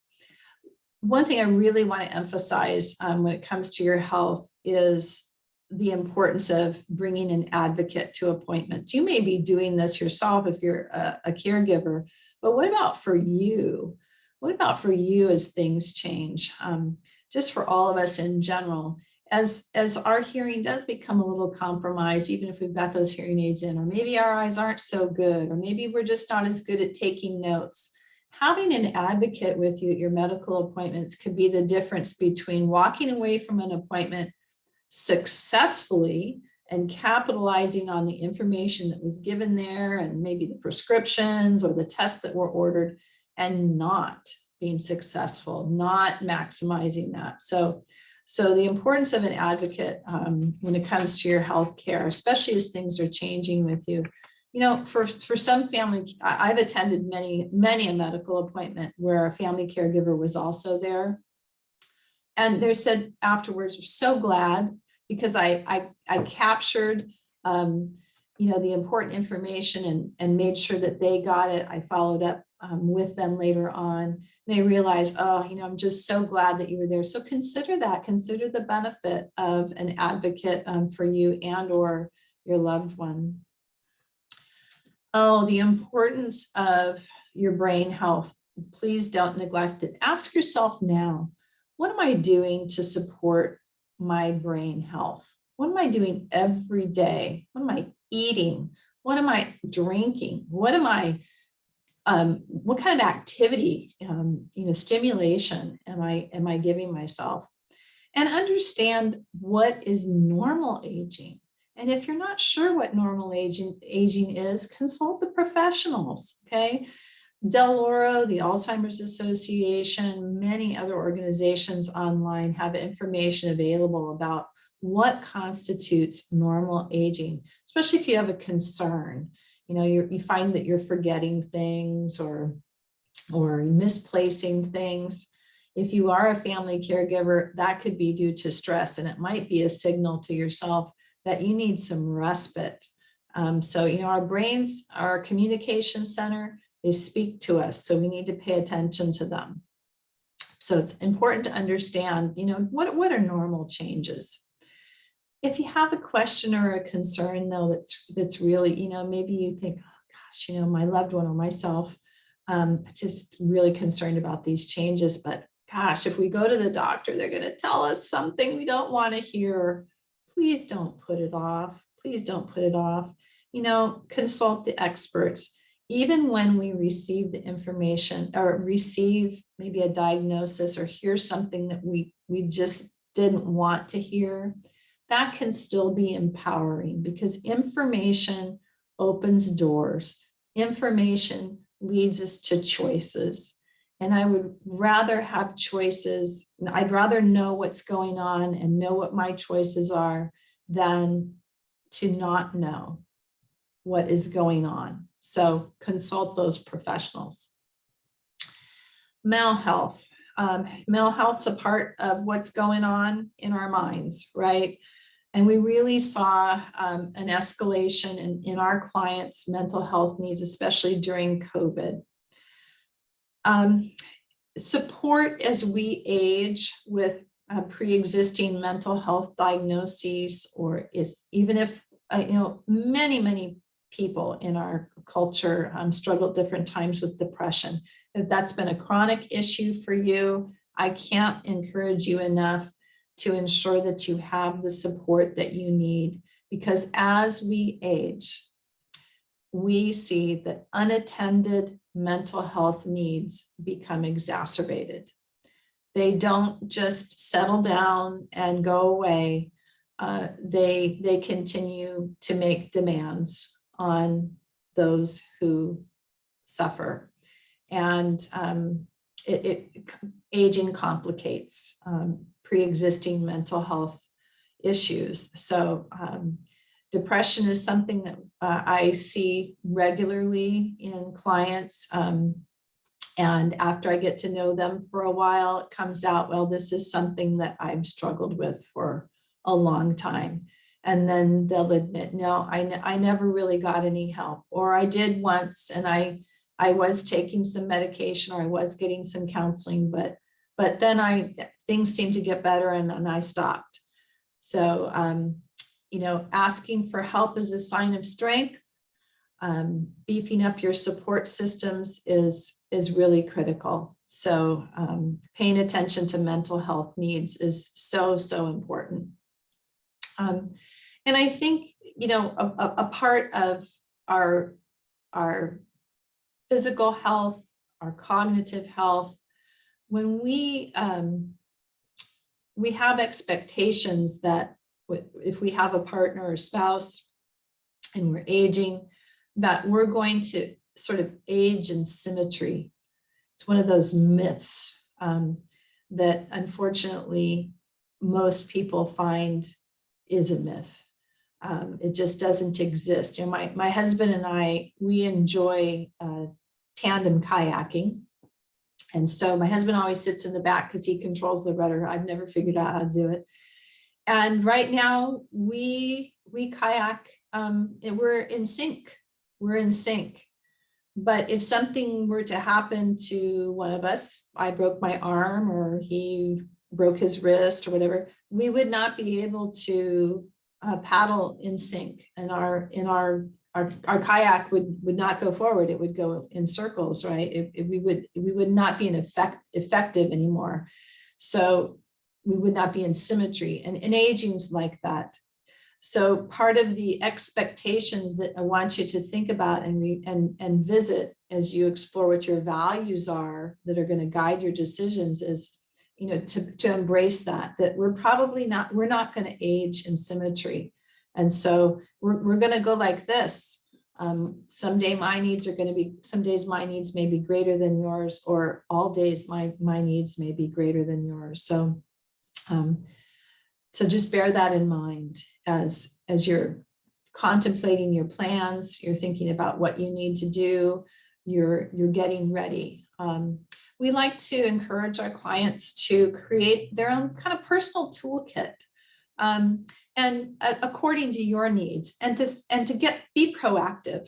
One thing I really want to emphasize when it comes to your health is the importance of bringing an advocate to appointments. You may be doing this yourself if you're a caregiver, but what about for you? What about for you as things change? Just for all of us in general, as our hearing does become a little compromised, even if we've got those hearing aids in, or maybe our eyes aren't so good, or maybe we're just not as good at taking notes. Having an advocate with you at your medical appointments could be the difference between walking away from an appointment successfully and capitalizing on the information that was given there, and maybe the prescriptions or the tests that were ordered, and not being successful, not maximizing that. So the importance of an advocate when it comes to your health care, especially as things are changing with you. For some family, I've attended many a medical appointment where a family caregiver was also there. And they said afterwards, we're so glad because I captured, the important information and made sure that they got it. I followed up with them later on. They realized, I'm just so glad that you were there. So consider the benefit of an advocate for you and or your loved one. Oh, the importance of your brain health. Please don't neglect it. Ask yourself now, what am I doing to support my brain health? What am I doing every day? What am I eating? What am I drinking? What kind of activity, stimulation am I giving myself? And understand what is normal aging. And if you're not sure what normal aging is, consult the professionals, okay? Del Oro, the Alzheimer's Association, many other organizations online have information available about what constitutes normal aging, especially if you have a concern. You find that you're forgetting things or misplacing things. If you are a family caregiver, that could be due to stress, and it might be a signal to yourself that you need some respite. Our brains, our communication center, they speak to us, so we need to pay attention to them. So it's important to understand, what are normal changes? If you have a question or a concern, though, that's really, maybe you think, oh gosh, my loved one or myself, just really concerned about these changes, but gosh, if we go to the doctor, they're going to tell us something we don't want to hear. Please don't put it off. Please don't put it off. Consult the experts. Even when we receive the information or receive maybe a diagnosis or hear something that we just didn't want to hear, that can still be empowering because information opens doors. Information leads us to choices. And I would rather have choices. I'd rather know what's going on and know what my choices are than to not know what is going on. So consult those professionals. Mental health. Mental health's a part of what's going on in our minds, right? And we really saw an escalation in our clients' mental health needs, especially during COVID. Support as we age with pre-existing mental health diagnoses, or even if, many people in our culture struggle at different times with depression. If that's been a chronic issue for you, I can't encourage you enough to ensure that you have the support that you need, because as we age, we see that unattended mental health needs become exacerbated. They don't just settle down and go away. They continue to make demands on those who suffer. And aging complicates pre-existing mental health issues. So depression is something that I see regularly in clients. And after I get to know them for a while, it comes out, well, this is something that I've struggled with for a long time. And then they'll admit, no, I never really got any help, or I did once, and I was taking some medication, or I was getting some counseling, but then things seemed to get better, and I stopped. So, asking for help is a sign of strength. Beefing up your support systems is really critical. So paying attention to mental health needs is so important. And I think, a part of our physical health, our cognitive health, when we have expectations that if we have a partner or spouse and we're aging, that we're going to sort of age in symmetry. It's one of those myths that unfortunately most people find is a myth. It just doesn't exist. My husband and I, we enjoy tandem kayaking. And so my husband always sits in the back because he controls the rudder. I've never figured out how to do it. And right now we kayak and we're in sync. We're in sync. But if something were to happen to one of us, I broke my arm or he broke his wrist or whatever, we would not be able to paddle in sync, and our kayak would not go forward. It would go in circles, right? We would not be effective anymore. So we would not be in symmetry, and aging's like that. So part of the expectations that I want you to think about and visit as you explore what your values are that are going to guide your decisions is, to embrace that we're not going to age in symmetry. And so we're going to go like this. Some days my needs may be greater than yours, or all days my needs may be greater than yours. So just bear that in mind as you're contemplating your plans, you're thinking about what you need to do, you're getting ready. We like to encourage our clients to create their own kind of personal toolkit, and according to your needs, and to be proactive.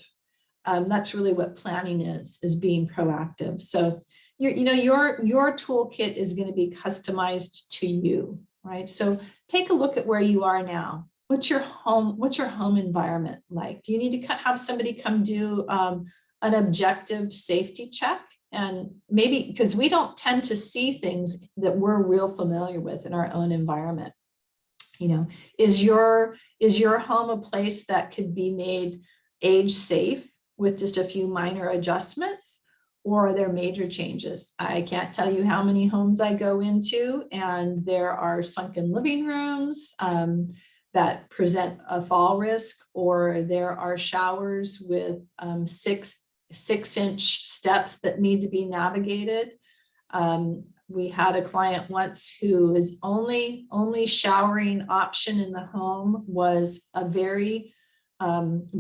That's really what planning is being proactive. So your toolkit is going to be customized to you. Right. So take a look at where you are now. What's your home environment like? Do you need to have somebody come do an objective safety check? And maybe because we don't tend to see things that we're real familiar with in our own environment. Is your home a place that could be made age safe with just a few minor adjustments? Or are there major changes? I can't tell you how many homes I go into, and there are sunken living rooms that present a fall risk, or there are showers with 6-inch steps that need to be navigated. We had a client once who his only showering option in the home was a very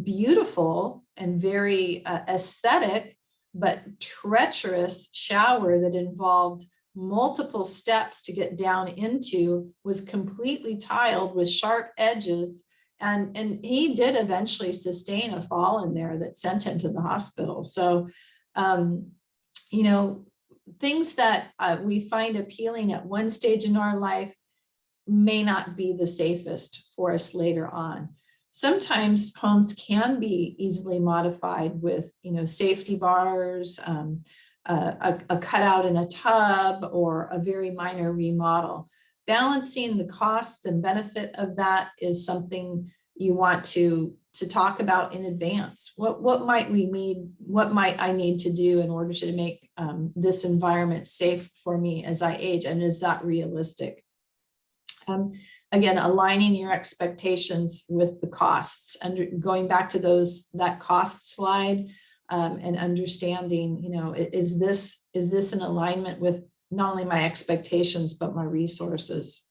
beautiful and very aesthetic but treacherous shower that involved multiple steps to get down into, was completely tiled with sharp edges. And he did eventually sustain a fall in there that sent him to the hospital. So, things that we find appealing at one stage in our life may not be the safest for us later on. Sometimes homes can be easily modified with, safety bars, a cutout in a tub or a very minor remodel. Balancing the cost and benefit of that is something you want to talk about in advance. What might we need? What might I need to do in order to make this environment safe for me as I age? And is that realistic? Again, aligning your expectations with the costs and going back to that cost slide, and understanding, you know, is this in alignment with not only my expectations, but my resources?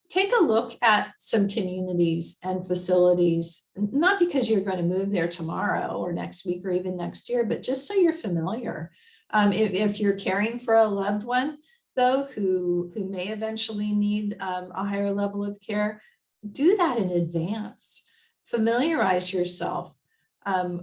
Take a look at some communities and facilities, not because you're going to move there tomorrow or next week or even next year, but just so you're familiar. If you're caring for a loved one, though, who may eventually need a higher level of care, do that in advance. Familiarize yourself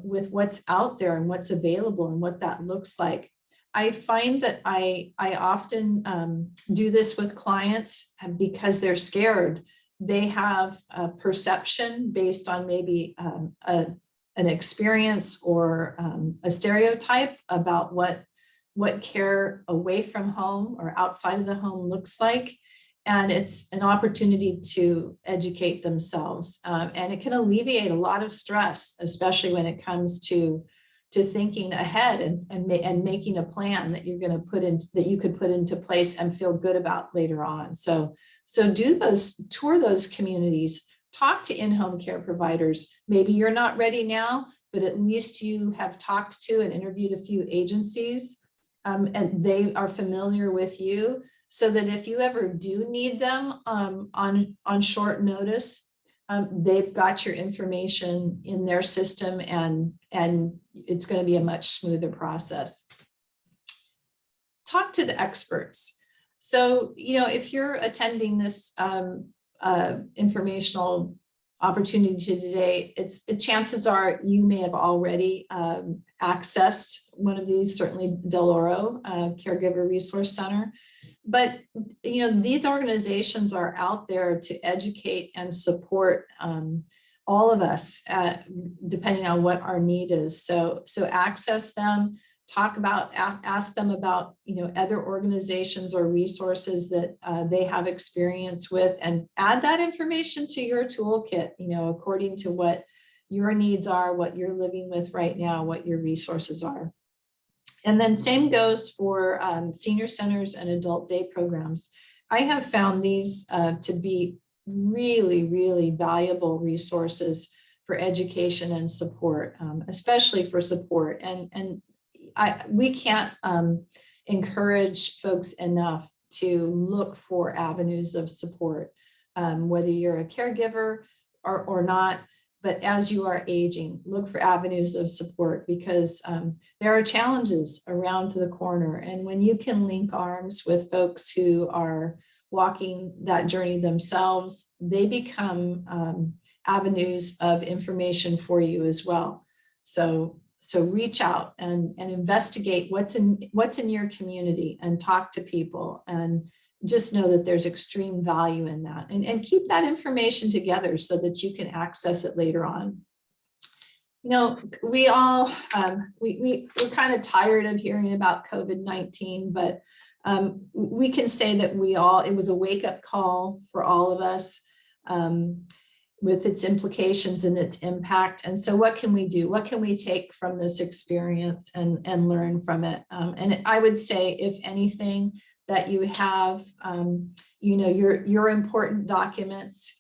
with what's out there and what's available and what that looks like. I find that I often do this with clients because they're scared. They have a perception based on maybe an experience or a stereotype about what care away from home or outside of the home looks like. And it's an opportunity to educate themselves. And it can alleviate a lot of stress, especially when it comes to thinking ahead and making a plan that you're going to put in, that you could put into place and feel good about later on. So tour those communities, talk to in-home care providers. Maybe you're not ready now, but at least you have talked to and interviewed a few agencies, and they are familiar with you, so that if you ever do need them on short notice, they've got your information in their system, and it's going to be a much smoother process. Talk to the experts. So, you know, if you're attending this informational opportunity today, chances are you may have already accessed one of these, certainly Del Oro Caregiver Resource Center. But, you know, these organizations are out there to educate and support all of us, depending on what our need is. So access them, ask them about, you know, other organizations or resources that they have experience with, and add that information to your toolkit, you know, according to what your needs are, what you're living with right now, what your resources are. And then same goes for senior centers and adult day programs. I have found these to be really, really valuable resources for education and support, especially for support. And we can't encourage folks enough to look for avenues of support, whether you're a caregiver or not. But as you are aging, look for avenues of support, because there are challenges around the corner. And when you can link arms with folks who are walking that journey themselves, they become avenues of information for you as well. So reach out and investigate what's in your community, and talk to people, and just know that there's extreme value in that, and keep that information together so that you can access it later on. You know, we all, we're kind of tired of hearing about COVID-19, but we can say that it was a wake-up call for all of us, with its implications and its impact. And so what can we do? What can we take from this experience and learn from it? And I would say, if anything, that you have, you know, your important documents,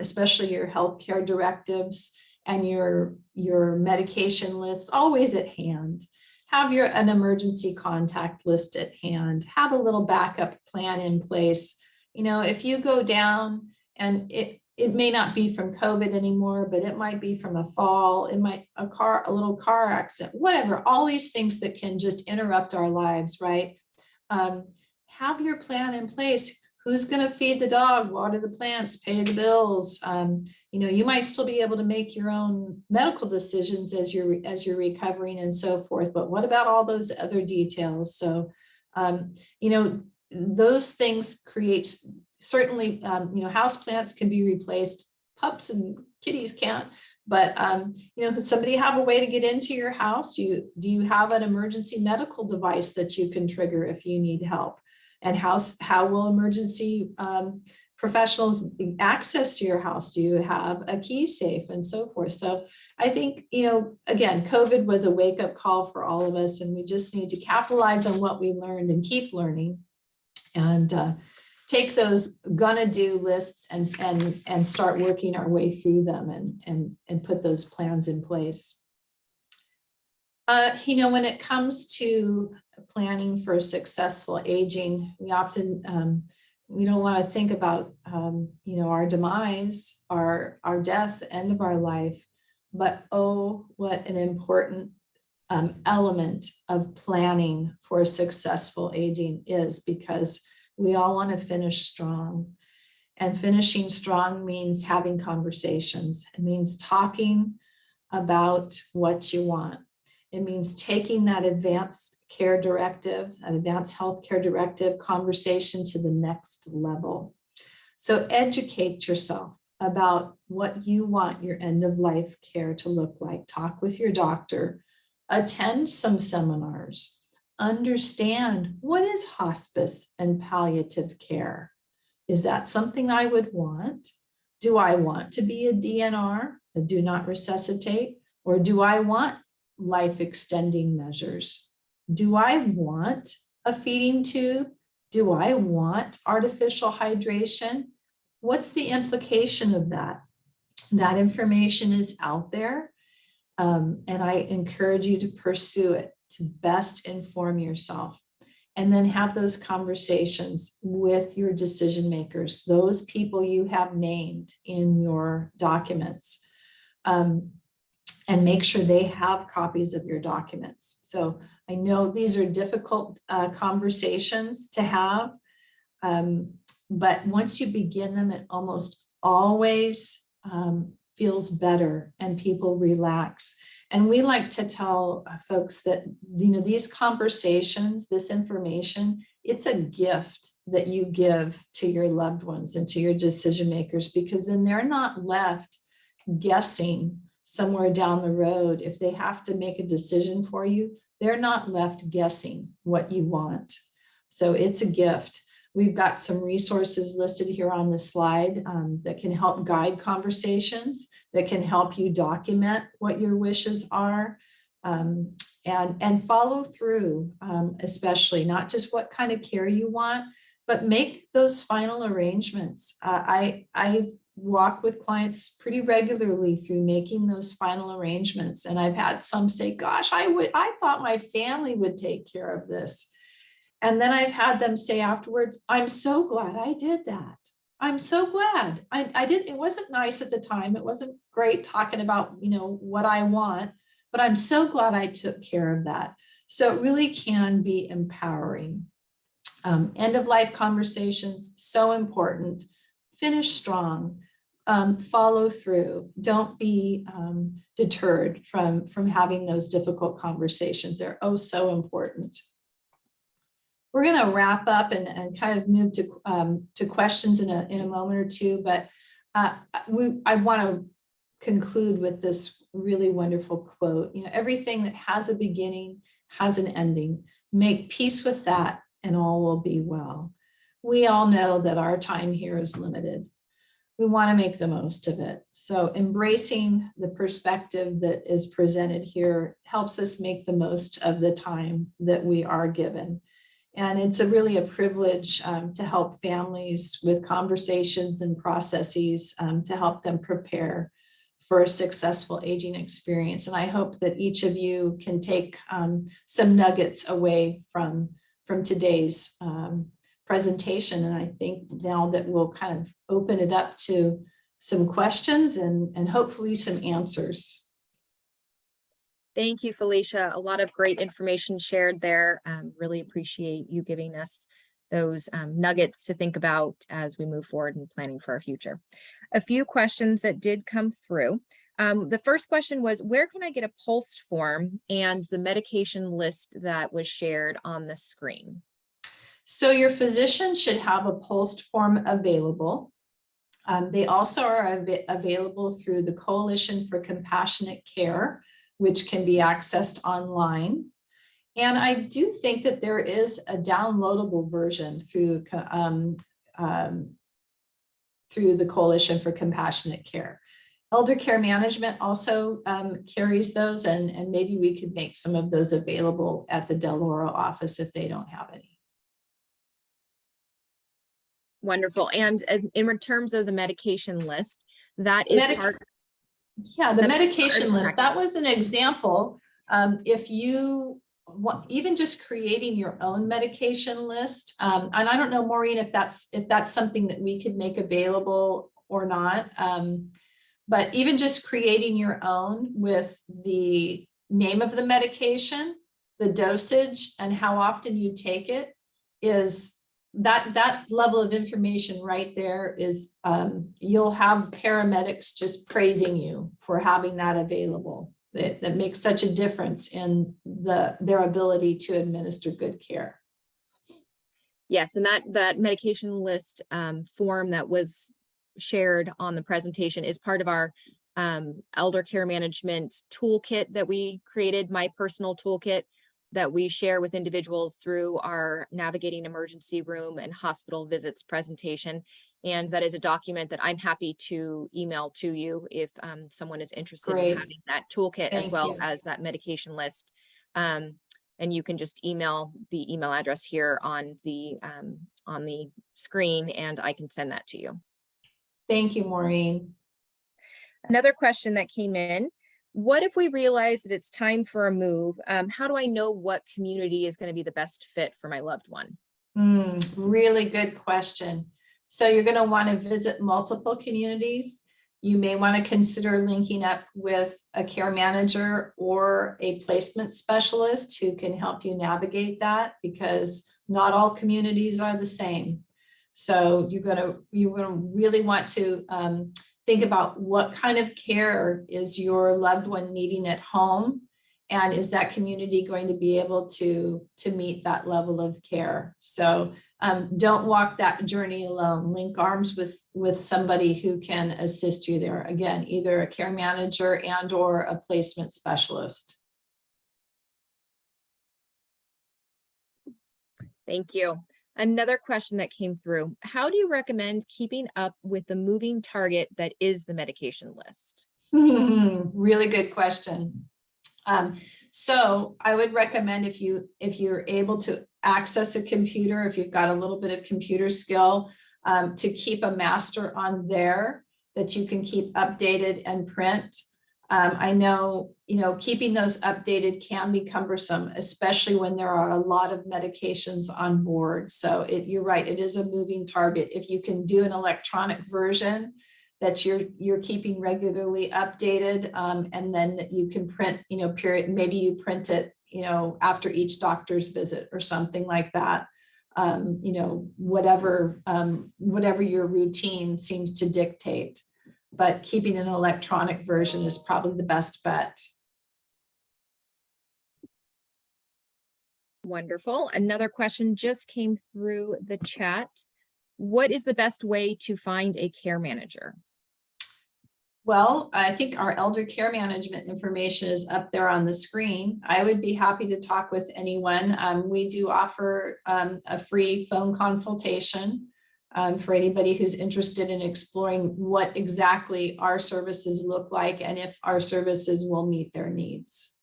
especially your healthcare directives and your medication lists always at hand. Have an emergency contact list at hand. Have a little backup plan in place. You know, if you go down, and it may not be from COVID anymore, but it might be from a fall, a little car accident, whatever, all these things that can just interrupt our lives, right? Have your plan in place. Who's going to feed the dog, water the plants, pay the bills? You know, you might still be able to make your own medical decisions as you're recovering and so forth. But what about all those other details? So, you know, those things create, certainly, you know, house plants can be replaced. Pups and kitties can't, But, you know, could somebody have a way to get into your house? Do you have an emergency medical device that you can trigger if you need help? And how will emergency professionals access to your house? Do you have a key safe and so forth? So I think, you know, again, COVID was a wake-up call for all of us, and we just need to capitalize on what we learned and keep learning, and take those gonna do lists and start working our way through them and put those plans in place. You know, when it comes to planning for successful aging, we often we don't want to think about you know, our demise, our death, the end of our life, but oh, what an important element of planning for successful aging is, because we all want to finish strong. And finishing strong means having conversations. It means talking about what you want. It means taking that advanced care directive, an advanced healthcare directive conversation to the next level. So educate yourself about what you want your end of life care to look like. Talk with your doctor, attend some seminars, understand what is hospice and palliative care. Is that something I would want? Do I want to be a DNR, a do not resuscitate, or do I want life extending measures? Do I want a feeding tube? Do I want artificial hydration? What's the implication of that? That information is out there, and I encourage you to pursue it to best inform yourself, and then have those conversations with your decision makers, those people you have named in your documents, and make sure they have copies of your documents. So I know these are difficult conversations to have, but once you begin them, it almost always feels better and people relax. And we like to tell folks that, you know, these conversations, this information, it's a gift that you give to your loved ones and to your decision makers, because then they're not left guessing somewhere down the road. If they have to make a decision for you, they're not left guessing what you want. So it's a gift. We've got some resources listed here on the slide that can help guide conversations, that can help you document what your wishes are, and follow through, especially not just what kind of care you want, but make those final arrangements. I walk with clients pretty regularly through making those final arrangements. And I've had some say, gosh, I thought my family would take care of this. And then I've had them say afterwards, I'm so glad I did that. I'm so glad I did. It wasn't nice at the time. It wasn't great talking about, you know, what I want, but I'm so glad I took care of that. So it really can be empowering. End of life conversations, so important. Finish strong, follow through. Don't be deterred from having those difficult conversations. They're oh so important. We're going to wrap up and kind of move to questions in a moment or two, but I want to conclude with this really wonderful quote. You know, everything that has a beginning has an ending. Make peace with that, and all will be well. We all know that our time here is limited. We want to make the most of it. So embracing the perspective that is presented here helps us make the most of the time that we are given. And it's really a privilege to help families with conversations and processes to help them prepare for a successful aging experience. And I hope that each of you can take some nuggets away from today's presentation. And I think now that we'll kind of open it up to some questions and hopefully some answers.
Thank you, Felicia. A lot of great information shared there. Really appreciate you giving us those nuggets to think about as we move forward in planning for our future. A few questions that did come through. The first question was, where can I get a PULSE form and the medication list that was shared on the screen?
So your physician should have a PULSE form available. They also are available through the Coalition for Compassionate Care, which can be accessed online. And I do think that there is a downloadable version through the Coalition for Compassionate Care. Elder Care Management also carries those, and maybe we could make some of those available at the Del Oro office if they don't have any.
Wonderful. And in terms of the medication list, that is part.
Yeah, the medication list, that was an example. If you want, even just creating your own medication list, and I don't know, Maureen, if that's something that we could make available or not. But even just creating your own with the name of the medication, the dosage, and how often you take it, is that level of information right there is, you'll have paramedics just praising you for having that available. That makes such a difference in their ability to administer good care.
Yes, and that medication list form that was shared on the presentation is part of our elder care management toolkit that we created, my personal toolkit that we share with individuals through our navigating emergency room and hospital visits presentation. And that is a document that I'm happy to email to you if someone is interested in having that toolkit as well as that medication list. And you can just email the email address here on the screen, and I can send that to you.
Thank you, Maureen.
Another question that came in: what if we realize that it's time for a move? How do I know what community is going to be the best fit for my loved one?
Really good question. So you're going to want to visit multiple communities. You may want to consider linking up with a care manager or a placement specialist who can help you navigate that, because not all communities are the same. So you're going to really want to think about what kind of care is your loved one needing at home, and is that community going to be able to meet that level of care? So don't walk that journey alone. Link arms with somebody who can assist you there. Again, either a care manager and or a placement specialist.
Thank you. Another question that came through: how do you recommend keeping up with the moving target that is the medication list?
Really good question. So I would recommend, if you're able to access a computer, if you've got a little bit of computer skill, to keep a master on there that you can keep updated and print. I know, keeping those updated can be cumbersome, especially when there are a lot of medications on board. So you're right, it is a moving target. If you can do an electronic version that you're keeping regularly updated, and then that you can print, maybe you print it, after each doctor's visit or something like that. Whatever your routine seems to dictate, but keeping an electronic version is probably the best bet.
Wonderful. Another question just came through the chat: what is the best way to find a care manager?
Well, I think our elder care management information is up there on the screen. I would be happy to talk with anyone. We do offer a free phone consultation for anybody who's interested in exploring what exactly our services look like and if our services will meet their needs.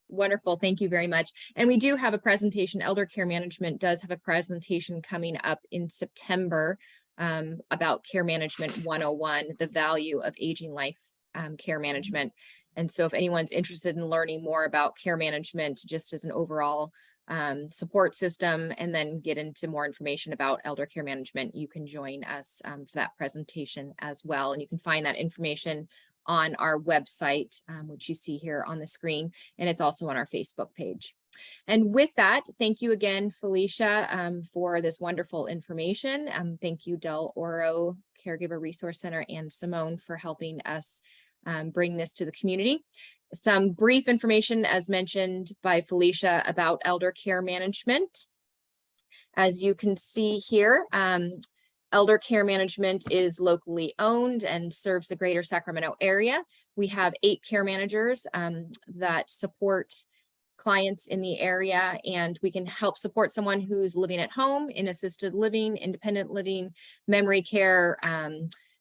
Wonderful. Thank you very much. And we do have a presentation. Elder Care Management does have a presentation coming up in September about Care Management 101, the value of aging life care management. And so if anyone's interested in learning more about care management just as an overall support system, and then get into more information about elder care management, you can join us for that presentation as well. And you can find that information on our website, which you see here on the screen, and it's also on our Facebook page. And with that, thank you again, Felicia, for this wonderful information. Thank you, Del Oro Caregiver Resource Center and Simone for helping us bring this to the community. Some brief information, as mentioned by Felicia, about elder care management. As you can see here, Elder Care Management is locally owned and serves the greater Sacramento area. We have 8 care managers that support clients in the area, and we can help support someone who's living at home, in assisted living, independent living, memory care,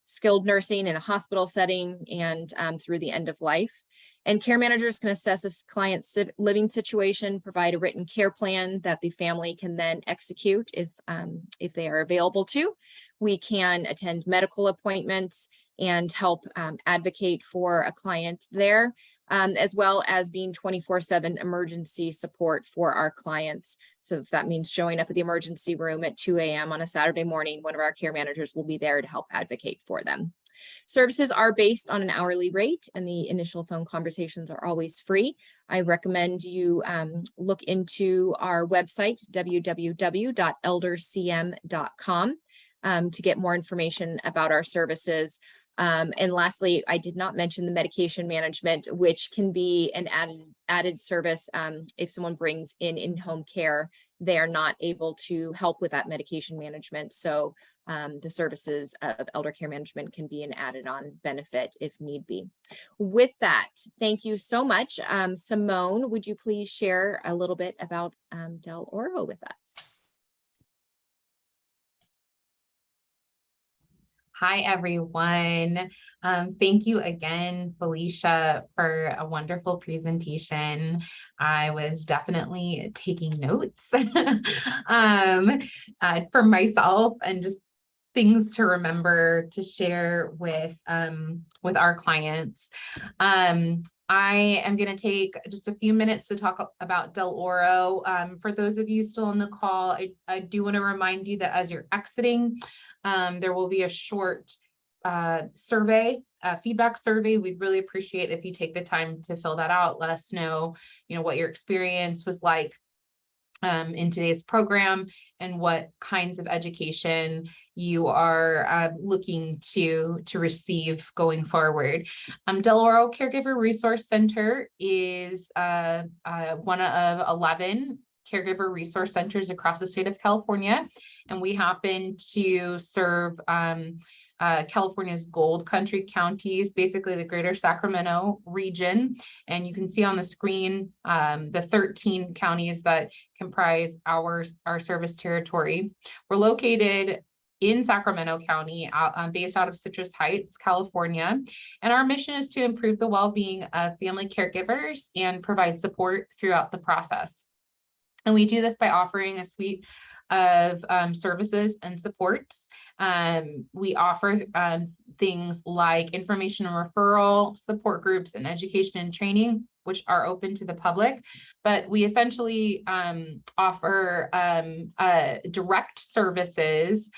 skilled nursing in a hospital setting, and through the end of life. And care managers can assess a client's living situation, provide a written care plan that the family can then execute if they are available to. We can attend medical appointments and help advocate for a client there, as well as being 24/7 emergency support for our clients. So if that means showing up at the emergency room at 2 a.m. on a Saturday morning, one of our care managers will be there to help advocate for them. Services are based on an hourly rate, and the initial phone conversations are always free. I recommend you look into our website, www.eldercm.com, to get more information about our services. And lastly, I did not mention the medication management, which can be an added service. If someone brings in-home care, they are not able to help with that medication management. So the services of elder care management can be an added on benefit if need be. With that, thank you so much. Simone, would you please share a little bit about Del Oro with us?
Hi, everyone. Thank you again, Felicia, for a wonderful presentation. I was definitely taking notes for myself, and just things to remember to share with our clients. I am going to take just a few minutes to talk about Del Oro. For those of you still on the call, I do want to remind you that as you're exiting, there will be a short survey, feedback survey. We'd really appreciate if you take the time to fill that out. Let us know, what your experience was like in today's program, and what kinds of education you are looking to receive going forward. Del Oro Caregiver Resource Center is one of 11 caregiver resource centers across the state of California, and we happen to serve California's Gold Country counties, basically the greater Sacramento region. And you can see on the screen the 13 counties that comprise our service territory. We're located in Sacramento County, based out of Citrus Heights, California. And our mission is to improve the well-being of family caregivers and provide support throughout the process. And we do this by offering a suite of services and supports. We offer things like information and referral, support groups, and education and training, which are open to the public. But we essentially offer direct services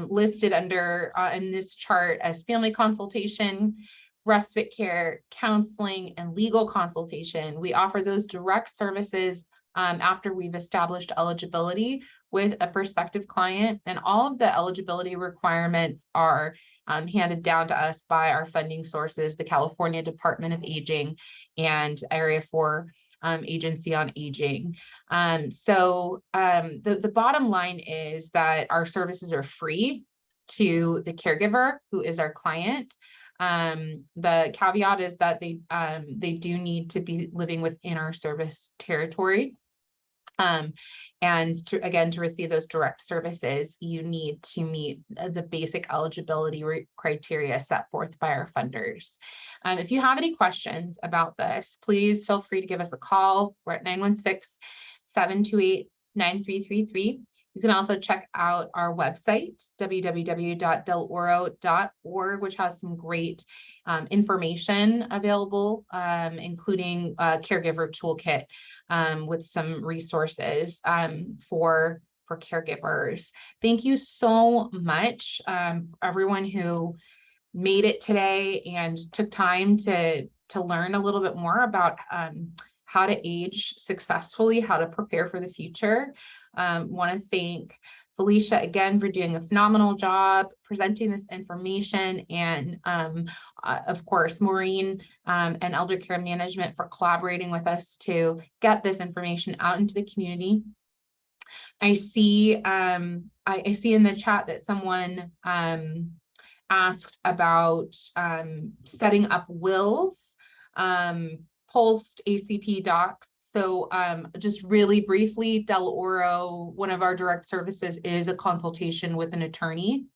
listed under in this chart as family consultation, respite care, counseling, and legal consultation. We offer those direct services after we've established eligibility with a prospective client, and all of the eligibility requirements are handed down to us by our funding sources, the California Department of Aging and Area 4 Agency on Aging. So the bottom line is that our services are free to the caregiver who is our client. The caveat is that they do need to be living within our service territory. And to receive those direct services, you need to meet the basic eligibility criteria set forth by our funders. If you have any questions about this, please feel free to give us a call. We're at 916-728-9333. You can also check out our website, www.deloro.org, which has some great information available, including a caregiver toolkit with some resources for caregivers. Thank you so much, everyone who made it today and took time to learn a little bit more about how to age successfully, how to prepare for the future. Want to thank Felicia again for doing a phenomenal job presenting this information, and of course Maureen and Elder Care Management for collaborating with us to get this information out into the community. I see, I see in the chat that someone asked about setting up wills, post ACP docs. So just really briefly, Del Oro, one of our direct services, is a consultation with an attorney,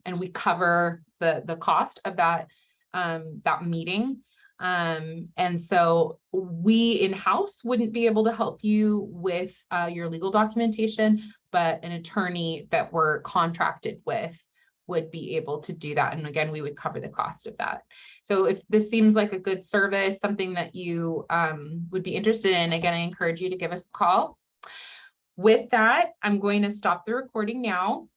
and we cover the cost of that that meeting. And so we in-house wouldn't be able to help you with your legal documentation, but an attorney that we're contracted with would be able to do that. And again, we would cover the cost of that. So if this seems like a good service, something that you would be interested in, again, I encourage you to give us a call. With that, I'm going to stop the recording now.